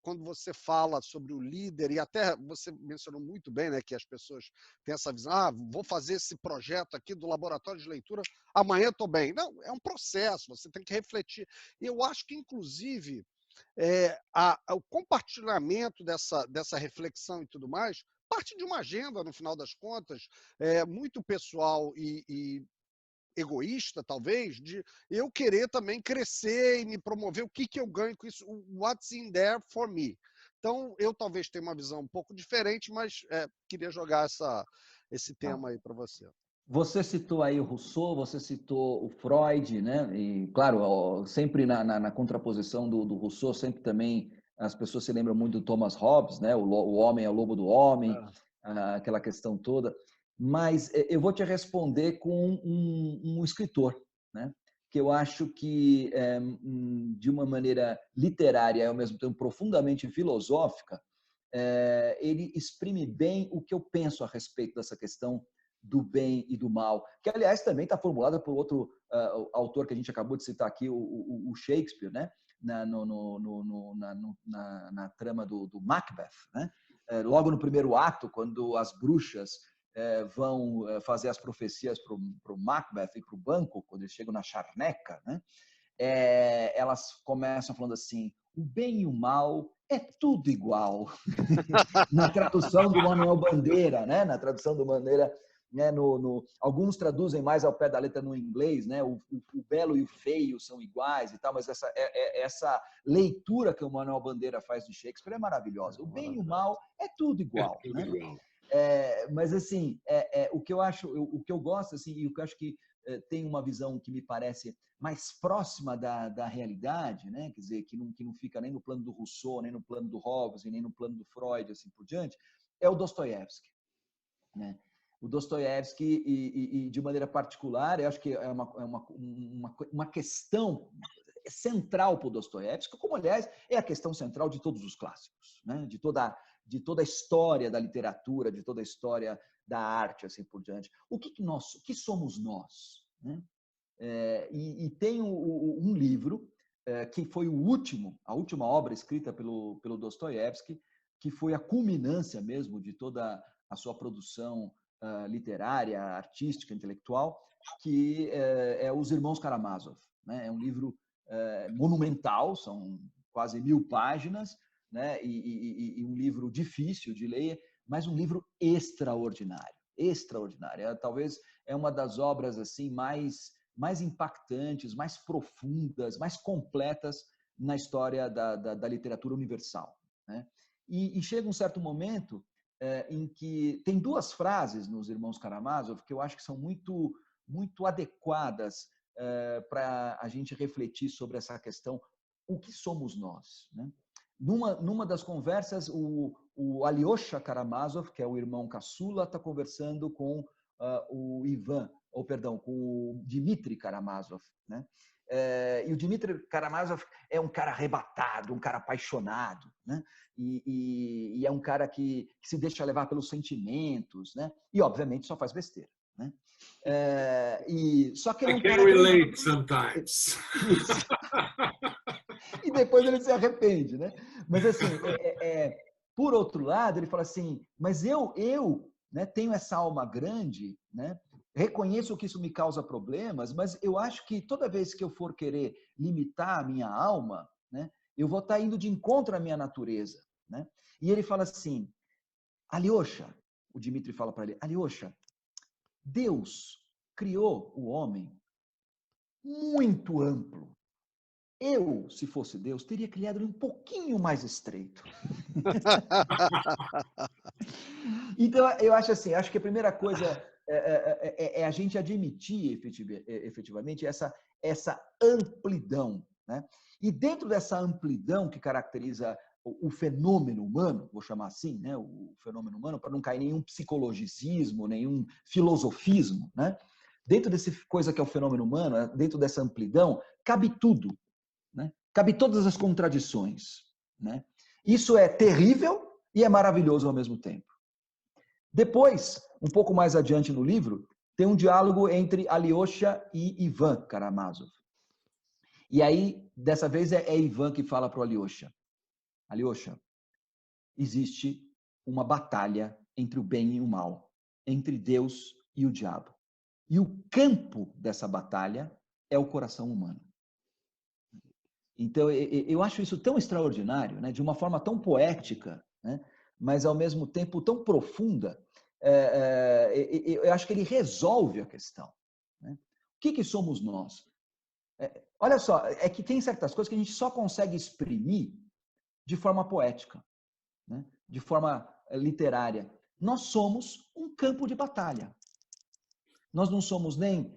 quando você fala sobre o líder, e até você mencionou muito bem, né, que as pessoas têm essa visão, vou fazer esse projeto aqui do laboratório de leitura, amanhã estou bem. Não, é um processo, você tem que refletir. Eu acho que, inclusive, o compartilhamento dessa reflexão e tudo mais parte de uma agenda, no final das contas, muito pessoal e egoísta, talvez, de eu querer também crescer e me promover, o que eu ganho com isso, what's in there for me. Então, eu talvez tenha uma visão um pouco diferente, mas queria jogar esse tema aí para você. Você citou aí o Rousseau, você citou o Freud, né? E, claro, sempre na contraposição do Rousseau, sempre também as pessoas se lembram muito do Thomas Hobbes, né? O homem é o lobo do homem, aquela questão toda. Mas eu vou te responder com um escritor, né? Que eu acho que, de uma maneira literária e ao mesmo tempo profundamente filosófica, ele exprime bem o que eu penso a respeito dessa questão do bem e do mal, que, aliás, também está formulada por outro autor que a gente acabou de citar aqui, o Shakespeare, né? Na trama do Macbeth, né? Logo no primeiro ato, quando as bruxas vão fazer as profecias para o Macbeth e para o banco, quando eles chegam na charneca, né? Elas começam falando assim: o bem e o mal é tudo igual. Na tradução do Manuel Bandeira, né? Na tradução do Bandeira, né? Alguns traduzem mais ao pé da letra no inglês, né? O belo e o feio são iguais e tal, mas essa leitura que o Manuel Bandeira faz de Shakespeare é maravilhosa. O bem e o mal é tudo igual. Né? Mas assim, o que eu acho, o que eu gosto assim, e o que eu acho que tem uma visão que me parece mais próxima da realidade, né? Quer dizer, que não fica nem no plano do Rousseau, nem no plano do Hobbes, e nem no plano do Freud, assim por diante, é o Dostoiévski, né? O Dostoiévski, e de maneira particular, eu acho que é uma questão central para o Dostoiévski, como, aliás, é a questão central de todos os clássicos, né? De toda a história da literatura, de toda a história da arte, assim por diante. O que somos nós? Né? E tem um livro que foi a última obra escrita pelo Dostoiévski, que foi a culminância mesmo de toda a sua produção literária, artística, intelectual, que é Os Irmãos Karamazov. Né? É um livro monumental, são quase 1000 páginas, né? E um livro difícil de ler, mas um livro extraordinário, extraordinário. Talvez é uma das obras assim mais impactantes, mais profundas, mais completas na história da literatura universal, né? E chega um certo momento em que tem 2 frases nos Irmãos Karamazov que eu acho que são muito adequadas para a gente refletir sobre essa questão: o que somos nós, né? Numa das conversas, o Alyosha Karamazov, que é o irmão caçula, está conversando com o Ivan, ou perdão, com o Dmitry Karamazov, né? E o Dmitry Karamazov é um cara arrebatado, um cara apaixonado, né? E é um cara que se deixa levar pelos sentimentos, né? E obviamente só faz besteira, né? Só que ele é um cara relate sometimes. Isso. E depois ele se arrepende, né? Mas assim, por outro lado, ele fala assim: mas eu né, tenho essa alma grande, né? Reconheço que isso me causa problemas, mas eu acho que toda vez que eu for querer limitar a minha alma, né, eu vou estar indo de encontro à minha natureza, né? E ele fala assim: Alyosha, o Dmitry fala para ele: Alyosha, Deus criou o homem muito amplo. Eu, se fosse Deus, teria criado ele um pouquinho mais estreito. Então, eu acho assim, acho que a primeira coisa é a gente admitir efetivamente essa amplidão, né? E dentro dessa amplidão que caracteriza o fenômeno humano, vou chamar assim, né? O fenômeno humano, para não cair em nenhum psicologicismo, nenhum filosofismo, né? Dentro dessa coisa que é o fenômeno humano, dentro dessa amplidão, cabe tudo. Né? Cabe todas as contradições. Né? Isso é terrível e é maravilhoso ao mesmo tempo. Depois, um pouco mais adiante no livro, tem um diálogo entre Alyosha e Ivan Karamazov. E aí, dessa vez, é Ivan que fala para o Alyosha: Alyosha, existe uma batalha entre o bem e o mal, entre Deus e o diabo. E o campo dessa batalha é o coração humano. Então, eu acho isso tão extraordinário, né? De uma forma tão poética, né? Mas, ao mesmo tempo, tão profunda. Eu acho que ele resolve a questão. Né? O que somos nós? Olha só, é que tem certas coisas que a gente só consegue exprimir de forma poética, né? De forma literária. Nós somos um campo de batalha. Nós não somos nem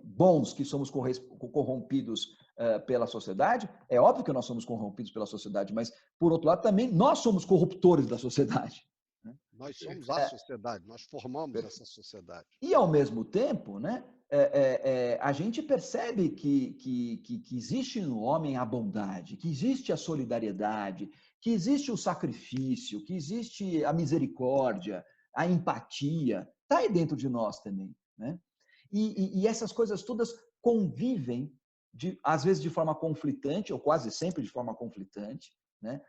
bons, que somos corrompidos pela sociedade. É óbvio que nós somos corrompidos pela sociedade, mas, por outro lado, também nós somos corruptores da sociedade. Né? Nós somos a sociedade, nós formamos essa sociedade. E, ao mesmo tempo, né, a gente percebe que existe no homem a bondade, que existe a solidariedade, que existe o sacrifício, que existe a misericórdia, a empatia. Está aí dentro de nós também. Né? E essas coisas todas convivem, às vezes de forma conflitante, ou quase sempre de forma conflitante, né?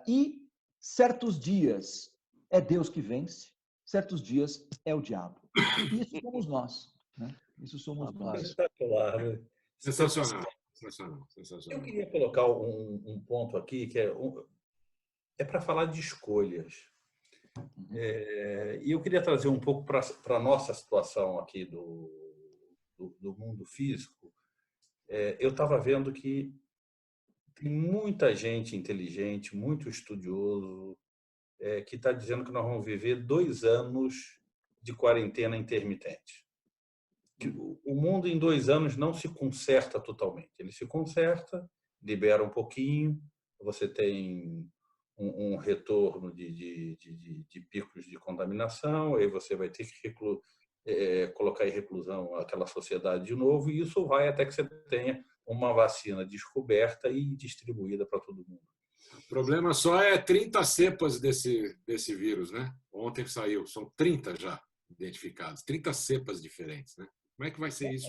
E certos dias é Deus que vence, certos dias é o diabo. E isso somos nós. Né? Isso somos nós. Espetacular, né? Sensacional. Eu queria colocar um ponto aqui que é para falar de escolhas. E eu queria trazer um pouco para a nossa situação aqui do mundo físico. Eu estava vendo que tem muita gente inteligente, muito estudioso, que está dizendo que nós vamos viver 2 anos de quarentena intermitente. O mundo em 2 anos não se conserta totalmente. Ele se conserta, libera um pouquinho, você tem um retorno de picos de contaminação, aí você vai ter que colocar em reclusão aquela sociedade de novo, e isso vai até que você tenha uma vacina descoberta e distribuída para todo mundo. O problema só é 30 cepas desse vírus, né? Ontem saiu, são 30 já identificados, 30 cepas diferentes, né? Como é que vai ser isso?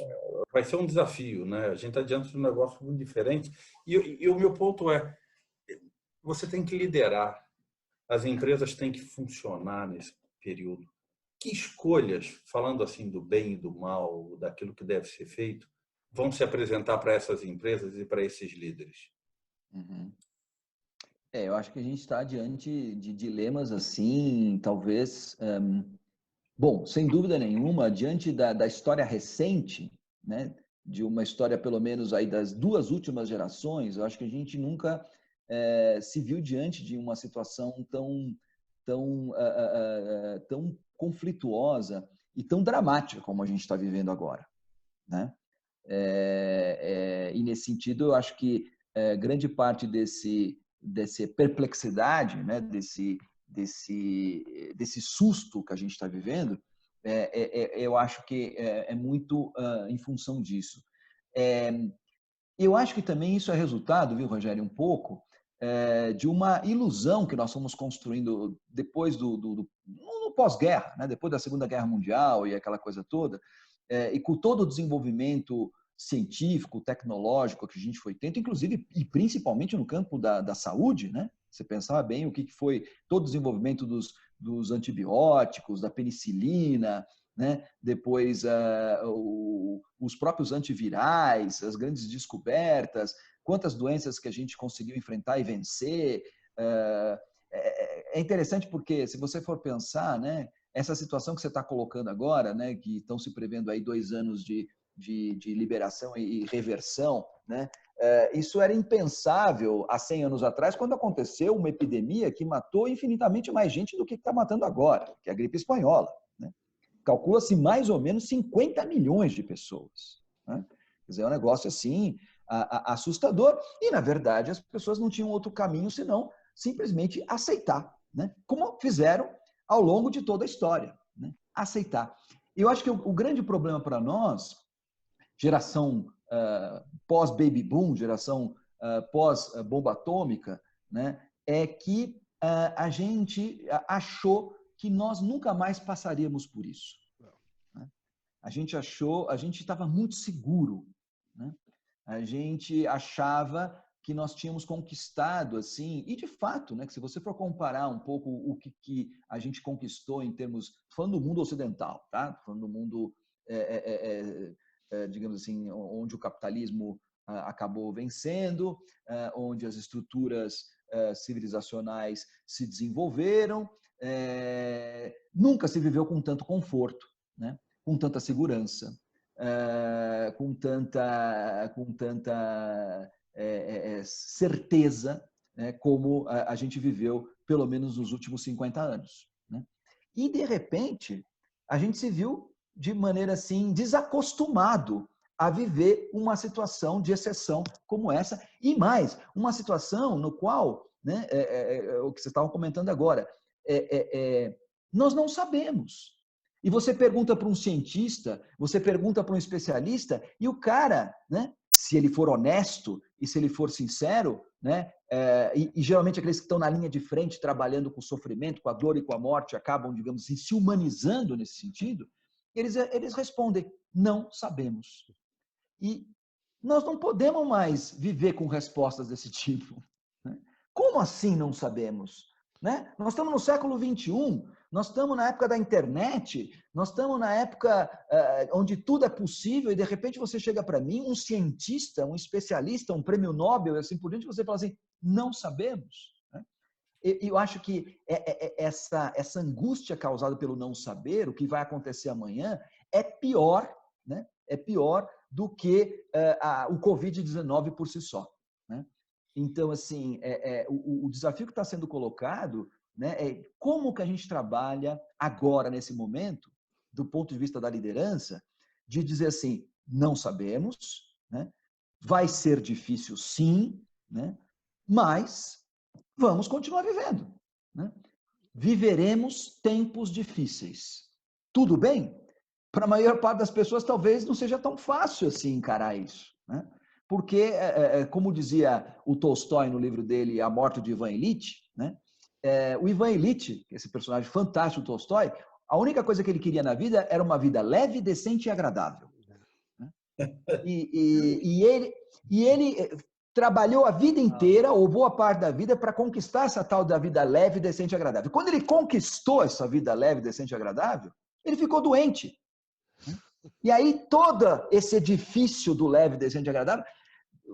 Vai ser um desafio, né? A gente está diante de um negócio muito diferente. E o meu ponto é, você tem que liderar. As empresas têm que funcionar nesse período. Que escolhas, falando assim do bem e do mal, daquilo que deve ser feito, vão se apresentar para essas empresas e para esses líderes? Uhum. Eu acho que a gente está diante de dilemas assim, talvez... Bom, sem dúvida nenhuma, diante da história recente, né, de uma história pelo menos aí das 2 últimas gerações, eu acho que a gente nunca se viu diante de uma situação tão conflituosa e tão dramática como a gente está vivendo agora, né? E nesse sentido, eu acho que grande parte dessa perplexidade, né, desse susto que a gente está vivendo, eu acho que é muito em função disso. Eu acho que também isso é resultado, viu, Rogério, um pouco de uma ilusão que nós fomos construindo depois no pós-guerra, né, depois da Segunda Guerra Mundial e aquela coisa toda, e com todo o desenvolvimento científico, tecnológico que a gente foi tendo, inclusive e principalmente no campo da saúde, né? Você pensava bem o que foi todo o desenvolvimento dos antibióticos, da penicilina, né? Depois os próprios antivirais, as grandes descobertas, quantas doenças que a gente conseguiu enfrentar e vencer. É interessante porque, se você for pensar, né, essa situação que você está colocando agora, né, que estão se prevendo aí 2 anos de liberação e reversão, né? Isso era impensável há 100 anos atrás, quando aconteceu uma epidemia que matou infinitamente mais gente do que está matando agora, que é a gripe espanhola, né? Calcula-se mais ou menos 50 milhões de pessoas, né? Quer dizer, é um negócio assim assustador e, na verdade, as pessoas não tinham outro caminho senão simplesmente aceitar, né? Como fizeram ao longo de toda a história, né? Aceitar. Eu acho que o grande problema para nós, geração pós-baby boom, geração pós-bomba atômica, né, é que a gente achou que nós nunca mais passaríamos por isso, né? A gente estava muito seguro, né? A gente achava que nós tínhamos conquistado, assim, e de fato, né, que se você for comparar um pouco o que a gente conquistou em termos, falando do mundo ocidental, tá? Falando do mundo, digamos assim, onde o capitalismo acabou vencendo, onde as estruturas civilizacionais se desenvolveram, nunca se viveu com tanto conforto, né? Com tanta segurança, com tanta certeza, né, como a gente viveu, pelo menos nos últimos 50 anos. Né? E, de repente, a gente se viu de maneira assim, desacostumado a viver uma situação de exceção como essa, e mais, uma situação no qual, né, o que vocês estavam comentando agora, nós não sabemos. E você pergunta para um cientista, você pergunta para um especialista, e o cara, né, se ele for honesto e se ele for sincero, né, e geralmente aqueles que estão na linha de frente trabalhando com o sofrimento, com a dor e com a morte, acabam, digamos assim, se humanizando nesse sentido, eles respondem, não sabemos. E nós não podemos mais viver com respostas desse tipo. Né? Como assim não sabemos? Né? Nós estamos no século XXI, nós estamos na época da internet, nós estamos na época onde tudo é possível e de repente você chega para mim, um cientista, um especialista, um prêmio Nobel, assim por diante, você fala assim, não sabemos. Né? Eu acho que essa angústia causada pelo não saber, o que vai acontecer amanhã, é pior, né? É pior do que o Covid-19 por si só. Né? Então, assim, o desafio que está sendo colocado né? Como que a gente trabalha agora, nesse momento, do ponto de vista da liderança, de dizer assim, não sabemos, né? Vai ser difícil sim, né? Mas vamos continuar vivendo, né? Viveremos tempos difíceis. Tudo bem? Para a maior parte das pessoas, talvez não seja tão fácil assim encarar isso, né? Porque, como dizia o Tolstói no livro dele, A Morte de Ivan Ilitch, né? O Ivan Ilitch, esse personagem fantástico do Tolstói, a única coisa que ele queria na vida era uma vida leve, decente e agradável. Né? E ele trabalhou a vida inteira, ou boa parte da vida, para conquistar essa tal da vida leve, decente e agradável. Quando ele conquistou essa vida leve, decente e agradável, ele ficou doente. E aí todo esse edifício do leve, decente e agradável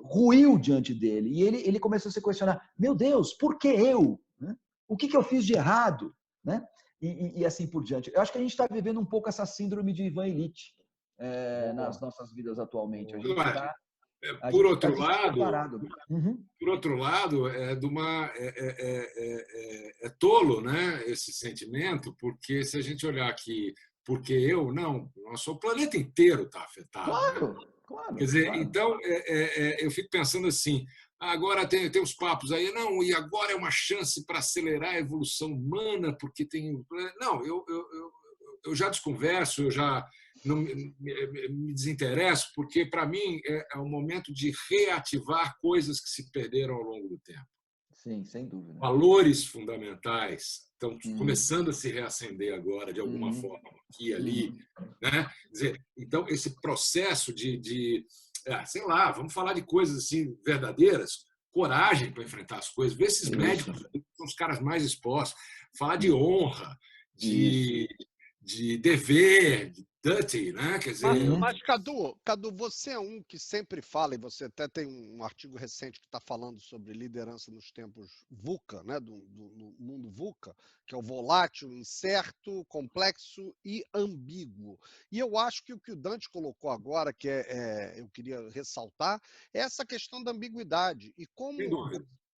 ruiu diante dele. E ele começou a se questionar, meu Deus, por que eu? Né? O que eu fiz de errado? Né? E assim por diante. Eu acho que a gente está vivendo um pouco essa síndrome de Ivan Ilitch nas nossas vidas atualmente. A gente está por outro lado, é tolo, né, esse sentimento, porque se a gente olhar aqui, porque eu não, o planeta inteiro está afetado. Claro, né? claro. Quer dizer, claro. então eu fico pensando assim, agora tem uns papos aí, não, e agora é uma chance para acelerar a evolução humana, porque tem. Não, eu já desconverso, eu já não me desinteresso, porque para mim é um momento de reativar coisas que se perderam ao longo do tempo. Sim, sem dúvida. Valores fundamentais estão começando a se reacender agora, de alguma forma, aqui e ali. Né? Quer dizer, então, esse processo sei lá, vamos falar de coisas assim verdadeiras, coragem para enfrentar as coisas, ver esses médicos que são os caras mais expostos, falar de honra, de dever, de duty, né? Quer dizer, mas Cadu, você é um que sempre fala, e você até tem um artigo recente que está falando sobre liderança nos tempos VUCA, né? do mundo VUCA, que é o volátil, incerto, complexo e ambíguo. E eu acho que o que o Dante colocou agora, que eu queria ressaltar, é essa questão da ambiguidade. E como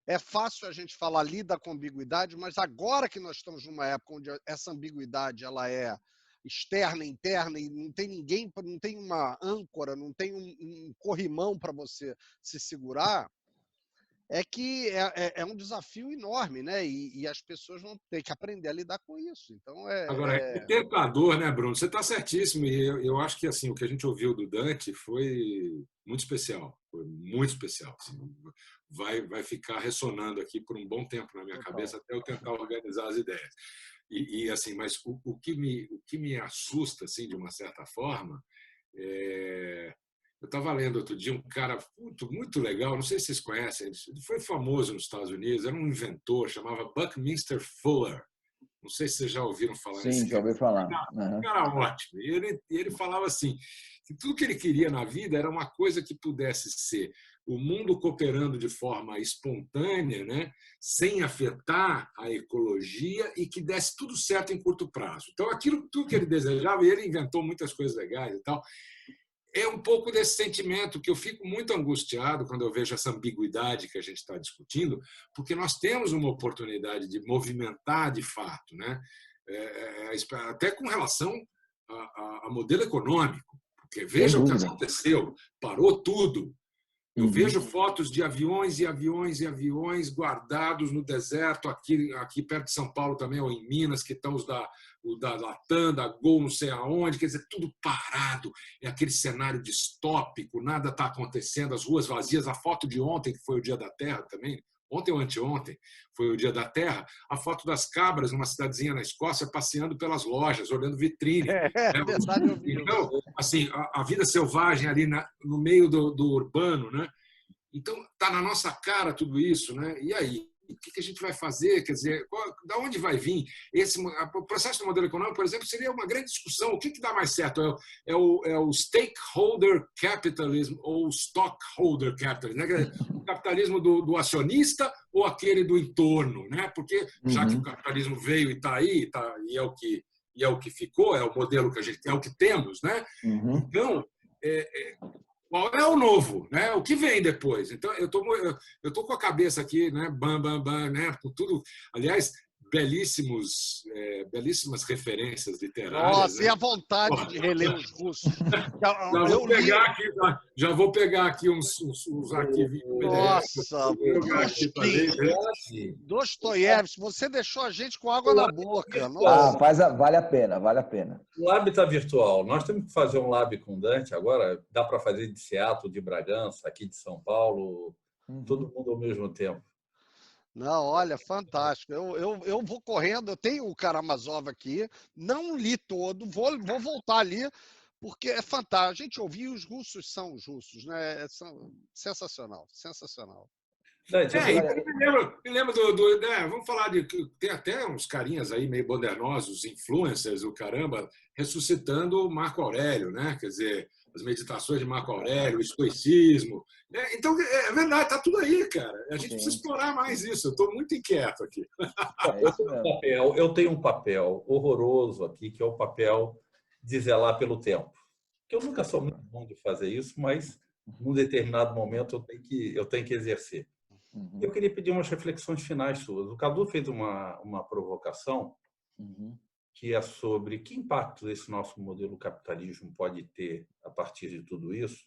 é fácil a gente falar lida com ambiguidade, mas agora que nós estamos numa época onde essa ambiguidade ela é externa, interna, e não tem ninguém, não tem uma âncora, não tem um corrimão para você se segurar, é que é um desafio enorme, né? E as pessoas vão ter que aprender a lidar com isso. Então Agora, é tentador, né, Bruno? Você está certíssimo. E eu acho que assim, o que a gente ouviu do Dante foi muito especial. Foi muito especial. Assim, vai ficar ressonando aqui por um bom tempo na minha cabeça até eu tentar organizar as ideias. Assim, mas o que me assusta, assim, de uma certa forma, eu estava lendo outro dia um cara muito legal, não sei se vocês conhecem, ele foi famoso nos Estados Unidos, era um inventor, chamava Buckminster Fuller. Não sei se vocês já ouviram falar nesse Sim, já ouvi falar. Um cara ótimo. E ele falava assim, que tudo que ele queria na vida era uma coisa que pudesse ser o mundo cooperando de forma espontânea, né, sem afetar a ecologia e que desse tudo certo em curto prazo. Então, aquilo tudo que ele desejava, e ele inventou muitas coisas legais e tal, é um pouco desse sentimento que eu fico muito angustiado quando eu vejo essa ambiguidade que a gente está discutindo, porque nós temos uma oportunidade de movimentar de fato, né? Até com relação a modelo econômico, porque veja o que aconteceu, parou tudo. Eu vejo fotos de aviões e aviões e aviões guardados no deserto, aqui perto de São Paulo também, ou em Minas, que estão os da Latam, da Gol, não sei aonde, quer dizer, tudo parado. É aquele cenário distópico, nada está acontecendo, as ruas vazias. A foto de ontem, que foi o Dia da Terra também, ontem ou anteontem, foi o Dia da Terra, a foto das cabras numa cidadezinha na Escócia passeando pelas lojas, olhando vitrine. Verdade, eu vi. Então, assim, a vida selvagem ali no meio do urbano, né? Então, está na nossa cara tudo isso, né? E aí? O que a gente vai fazer? Quer dizer, da onde vai vir? O processo do modelo econômico, por exemplo, seria uma grande discussão. O que dá mais certo? É o stakeholder capitalism ou o stockholder capitalism? Né? O capitalismo do acionista ou aquele do entorno? Né? Porque já que o capitalismo veio e está aí, e é o que ficou, é o modelo que a gente é o que temos, né? Então, qual é o novo, né? O que vem depois? Então, eu tô com a cabeça aqui, né? Bam, bam, bam, né? Com tudo. Aliás, belíssimas referências literárias. Nossa, né? e a vontade de reler os russos. Já vou pegar aqui uns arquivinhos PDF. Nossa, Pushkin, Dostoiévski, você deixou a gente com água na boca. Nossa. Vale a pena, vale a pena. O Lab está virtual. Nós temos que fazer um Lab com Dante agora. Dá para fazer de Seattle, de Bragança, aqui de São Paulo, todo mundo ao mesmo tempo. Não, olha, fantástico. Eu vou correndo, eu tenho o Karamazov aqui, não li todo, vou voltar ali, porque é fantástico. A gente ouvir, os russos são os russos, né? Sensacional, sensacional. Dante, me lembro vamos falar de... Tem até uns carinhas aí meio modernosos, influencers, o caramba, ressuscitando Marco Aurélio, né? Quer dizer, as meditações de Marco Aurélio, o estoicismo. Né? Então, é verdade, está tudo aí, cara. A gente precisa explorar mais isso. Eu estou muito inquieto aqui. Eu tenho um papel horroroso aqui, que é o papel de zelar pelo tempo. Eu nunca sou muito bom de fazer isso, mas num determinado momento eu tenho que exercer. Eu queria pedir umas reflexões finais suas. O Cadu fez uma provocação que é sobre que impacto esse nosso modelo capitalismo pode ter a partir de tudo isso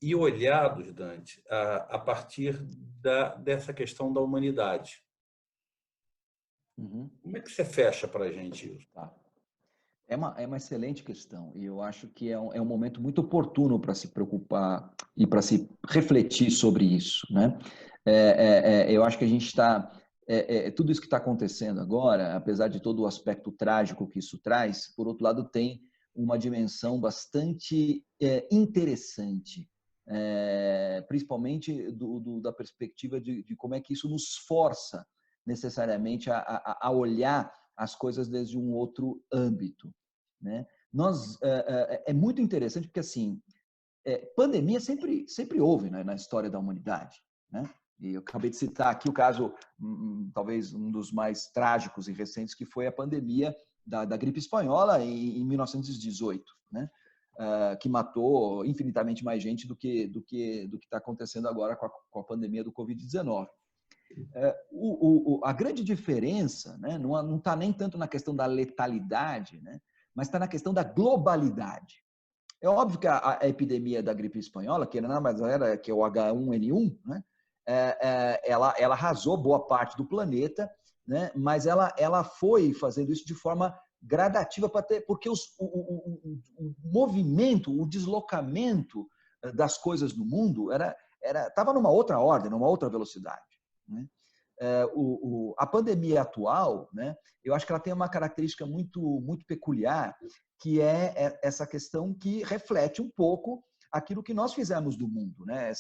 e olhados, Dante, a partir dessa questão da humanidade. Como é que você fecha para a gente isso? Tá. É uma excelente questão e eu acho que é um momento muito oportuno para se preocupar e para se refletir sobre isso, né? Eu acho que a gente está... tudo isso que está acontecendo agora, apesar de todo o aspecto trágico que isso traz, por outro lado, tem uma dimensão bastante interessante, principalmente da perspectiva de como é que isso nos força necessariamente a olhar as coisas desde um outro âmbito, né? É muito interessante porque, assim, pandemia sempre houve, né, na história da humanidade, né? E eu acabei de citar aqui o caso, talvez um dos mais trágicos e recentes, que foi a pandemia da gripe espanhola em 1918, né? Que matou infinitamente mais gente do que está acontecendo agora com a pandemia do Covid-19. A grande diferença, né, não está nem tanto na questão da letalidade, né, mas está na questão da globalidade. É óbvio que a epidemia da gripe espanhola, que nada mais era que o H1N1, né, ela arrasou boa parte do planeta, né, mas ela foi fazendo isso de forma gradativa, porque o movimento, o deslocamento das coisas no mundo estava numa outra ordem, numa outra velocidade, né? A pandemia atual, né, eu acho que ela tem uma característica muito peculiar, que é essa questão que reflete um pouco aquilo que nós fizemos do mundo, né?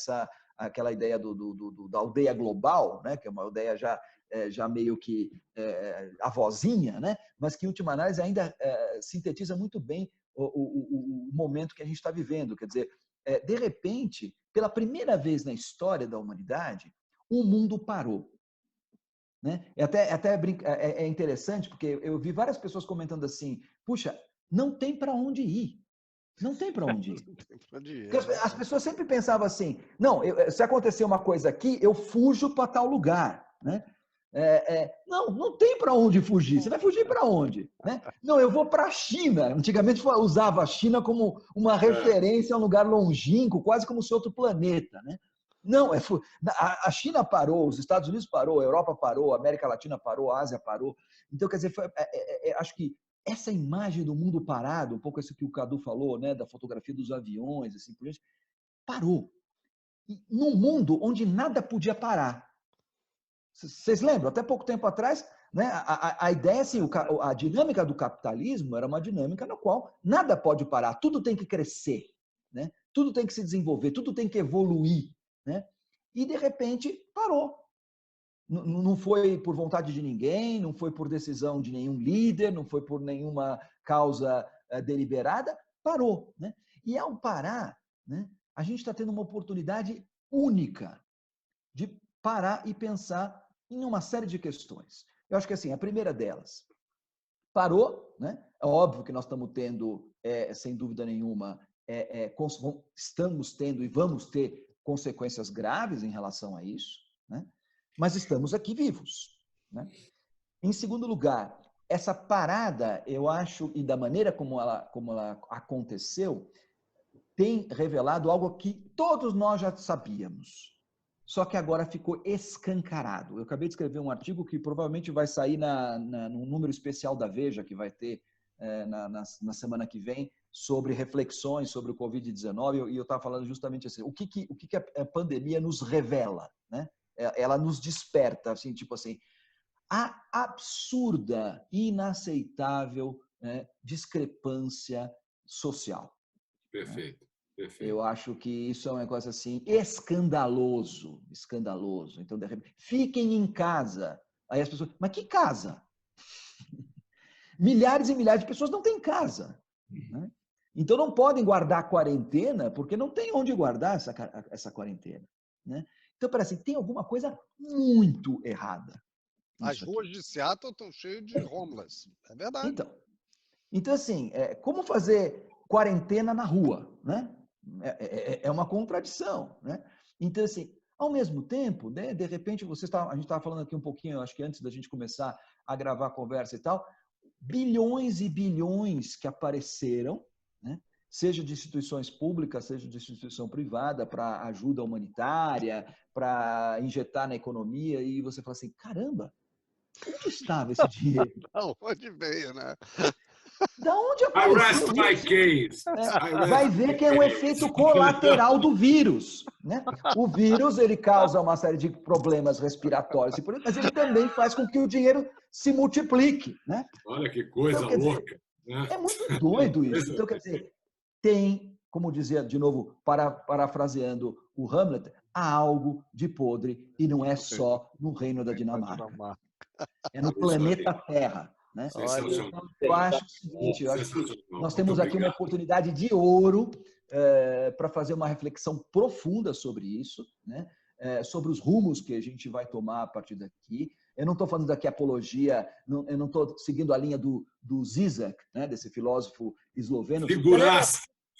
Aquela ideia da aldeia global, né, que é uma aldeia já meio que avózinha, né, mas que, em última análise, ainda sintetiza muito bem o momento que a gente está vivendo. Quer dizer, de repente, pela primeira vez na história da humanidade, o mundo parou. Né? É interessante, porque eu vi várias pessoas comentando assim, puxa, não tem para onde ir. Não tem para onde ir. Porque as pessoas sempre pensavam assim, não, se acontecer uma coisa aqui, eu fujo para tal lugar. Né? Não tem para onde fugir. Você vai fugir para onde? Né? Não, eu vou para a China. Antigamente usava a China como uma referência a um lugar longínquo, quase como se outro planeta. Né? Não, a China parou, os Estados Unidos parou, a Europa parou, a América Latina parou, a Ásia parou. Então, quer dizer, acho que essa imagem do mundo parado, um pouco isso que o Cadu falou, né, da fotografia dos aviões, assim por diante, parou. Num mundo onde nada podia parar. Vocês lembram? Até pouco tempo atrás, né, a ideia, assim, a dinâmica do capitalismo era uma dinâmica na qual nada pode parar, tudo tem que crescer, né? Tudo tem que se desenvolver, tudo tem que evoluir. Né? E, de repente, parou. Não foi por vontade de ninguém, não foi por decisão de nenhum líder, não foi por nenhuma causa deliberada, parou. Né? E, ao parar, né, a gente está tendo uma oportunidade única de parar e pensar em uma série de questões. Eu acho que, assim, a primeira delas, parou, né? É óbvio que nós estamos tendo, sem dúvida nenhuma, estamos tendo e vamos ter consequências graves em relação a isso, né? Mas estamos aqui vivos. Né? Em segundo lugar, essa parada, eu acho, e da maneira como ela aconteceu, tem revelado algo que todos nós já sabíamos. Só que agora ficou escancarado. Eu acabei de escrever um artigo que provavelmente vai sair num número especial da Veja, que vai ter na semana que vem, sobre reflexões sobre o Covid-19, e eu estava falando justamente assim, o que a pandemia nos revela, né? Ela nos desperta, assim, tipo assim, a absurda, inaceitável, né, discrepância social. Perfeito, perfeito. Eu acho que isso é um negócio assim escandaloso, escandaloso. Então, de repente, fiquem em casa. Aí as pessoas, mas que casa? Milhares e milhares de pessoas não têm casa, né? Então não podem guardar a quarentena porque não tem onde guardar essa quarentena, né? Então parece que tem alguma coisa muito errada. As ruas de Seattle estão cheias de homeless. É verdade. Então assim, como fazer quarentena na rua, né? É uma contradição, né? Então assim, ao mesmo tempo, né, de repente a gente estava falando aqui um pouquinho, acho que antes da gente começar a gravar a conversa e tal, bilhões e bilhões que apareceram, né? Seja de instituições públicas, seja de instituição privada, para ajuda humanitária, para injetar na economia, e você fala assim, caramba, onde estava esse dinheiro? Da onde veio, né? Da onde I rest apareceu my isso? case. Vai ver que é um efeito colateral do vírus, né? O vírus, ele causa uma série de problemas respiratórios, mas ele também faz com que o dinheiro se multiplique, né? Olha que coisa Então, louca, né? é muito doido isso. Então, quer dizer, tem, como dizia de novo, parafraseando o Hamlet, há algo de podre e não é só no reino da Dinamarca. É no planeta Terra, né? Então, eu acho o seguinte, nós temos aqui uma oportunidade de ouro para fazer uma reflexão profunda sobre isso, né? Sobre os rumos que a gente vai tomar a partir daqui. Eu não estou falando daqui apologia, eu não estou seguindo a linha do Zizek, né? Desse filósofo esloveno. Figuraça!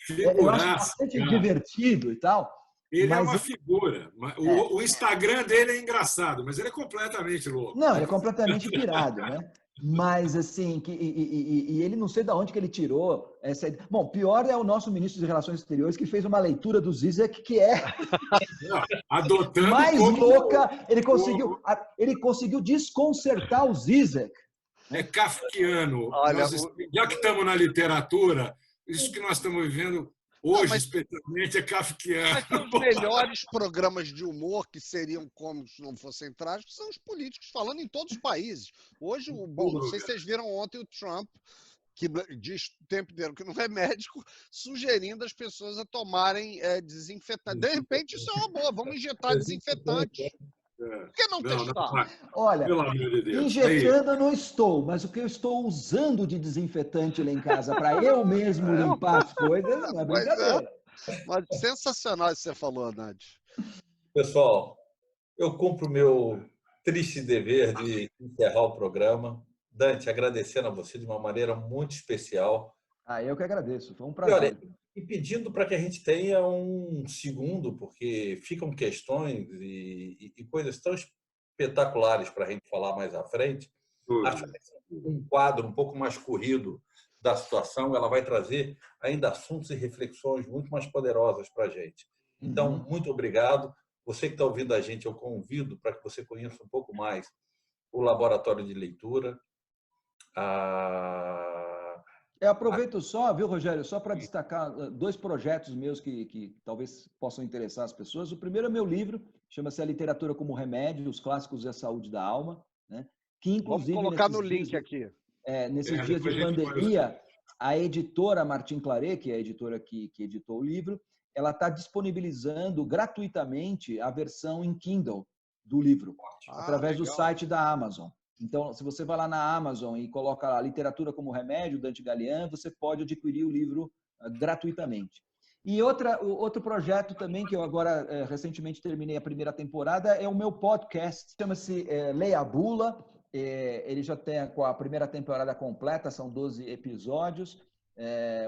Eu acho bastante divertido e tal. Ele é uma figura. O Instagram dele é engraçado, mas ele é completamente louco. Não, ele é completamente pirado, né? Mas, assim, e ele não sei de onde que ele tirou essa ideia. Bom, pior é o nosso ministro de Relações Exteriores, que fez uma leitura do Zizek, que é adotando mais louca. Ele conseguiu desconcertar o Zizek. É kafkiano. Já que estamos na literatura, isso que nós estamos vivendo hoje, especialmente, é kafkiano. Mas os melhores programas de humor que seriam como se não fossem trágicos são os políticos falando em todos os países. Hoje, não sei se vocês viram ontem o Trump, que diz o tempo inteiro que não é médico, sugerindo as pessoas a tomarem desinfetante. De repente, isso é uma boa. Vamos injetar desinfetante. Por que não testar? Olha, injetando eu não estou, mas o que eu estou usando de desinfetante lá em casa para eu mesmo limpar as coisas não é brincadeira. Mas sensacional isso que você falou, Nath. Pessoal, eu cumpro o meu triste dever de encerrar o programa. Dante, agradecendo a você de uma maneira muito especial. Eu que agradeço, foi um prazer. E pedindo para que a gente tenha um segundo, porque ficam questões e coisas tão espetaculares para a gente falar mais à frente. Acho que um quadro um pouco mais corrido da situação, ela vai trazer ainda assuntos e reflexões muito mais poderosas para a gente. Então, muito obrigado. Você que está ouvindo a gente, eu convido para que você conheça um pouco mais o Laboratório de Leitura. Eu aproveito só, viu, Rogério, só para destacar 2 projetos meus que talvez possam interessar as pessoas. O primeiro é meu livro, chama-se A Literatura como Remédio, os Clássicos e a Saúde da Alma, né? Que, inclusive, vamos colocar no link aqui. Nesses dias de pandemia, a editora Martin Claret, que é a editora que editou o livro, ela está disponibilizando gratuitamente a versão em Kindle do livro, através do site da Amazon. Então, se você vai lá na Amazon e coloca a Literatura como Remédio, Dante Gallian, você pode adquirir o livro gratuitamente. E outro projeto também, que eu agora recentemente terminei a primeira temporada, é o meu podcast, chama-se Leia a Bula. Ele já tem com a primeira temporada completa, são 12 episódios.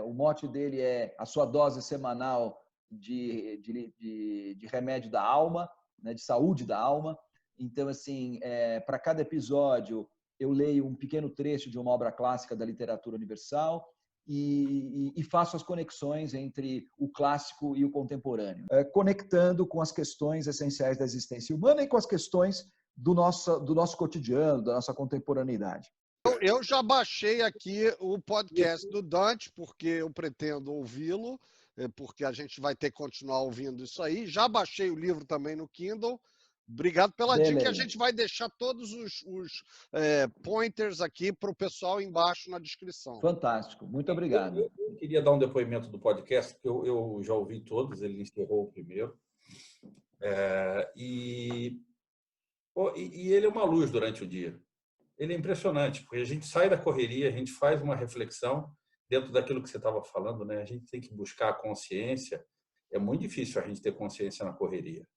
O mote dele é a sua dose semanal de remédio da alma, né, de saúde da alma. Então, assim, para cada episódio, eu leio um pequeno trecho de uma obra clássica da literatura universal e faço as conexões entre o clássico e o contemporâneo, conectando com as questões essenciais da existência humana e com as questões do nosso cotidiano, da nossa contemporaneidade. Eu já baixei aqui o podcast do Dante, porque eu pretendo ouvi-lo, porque a gente vai ter que continuar ouvindo isso aí. Já baixei o livro também no Kindle. Obrigado pela dica, que a gente vai deixar todos os pointers aqui para o pessoal embaixo na descrição. Fantástico, muito obrigado. Eu queria dar um depoimento do podcast, porque eu já ouvi todos, ele encerrou o primeiro. E ele é uma luz durante o dia. Ele é impressionante, porque a gente sai da correria, a gente faz uma reflexão dentro daquilo que você estava falando, né? A gente tem que buscar a consciência. É muito difícil a gente ter consciência na correria.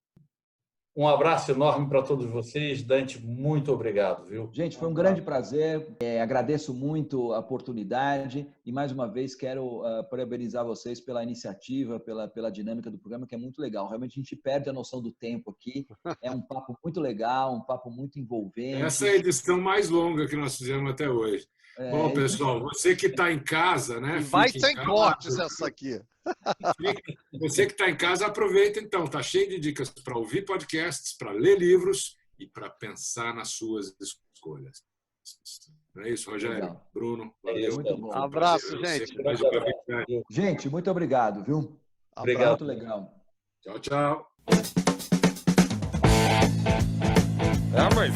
Um abraço enorme para todos vocês. Dante, muito obrigado, viu? Gente, foi um grande prazer. Agradeço muito a oportunidade e, mais uma vez, quero parabenizar vocês pela iniciativa, pela dinâmica do programa, que é muito legal. Realmente, a gente perde a noção do tempo aqui. É um papo muito legal, um papo muito envolvente. Essa é a edição mais longa que nós fizemos até hoje. Bom, pessoal, você que está em casa, né? Vai sem cortes essa aqui. Você que está em casa, aproveita então. Está cheio de dicas para ouvir podcasts, para ler livros e para pensar nas suas escolhas. Não é isso, Rogério? Legal. Bruno, valeu. Muito bom. Abraço, gente. Gente, muito obrigado, viu? Obrigado. Muito legal. Tchau, tchau. Mas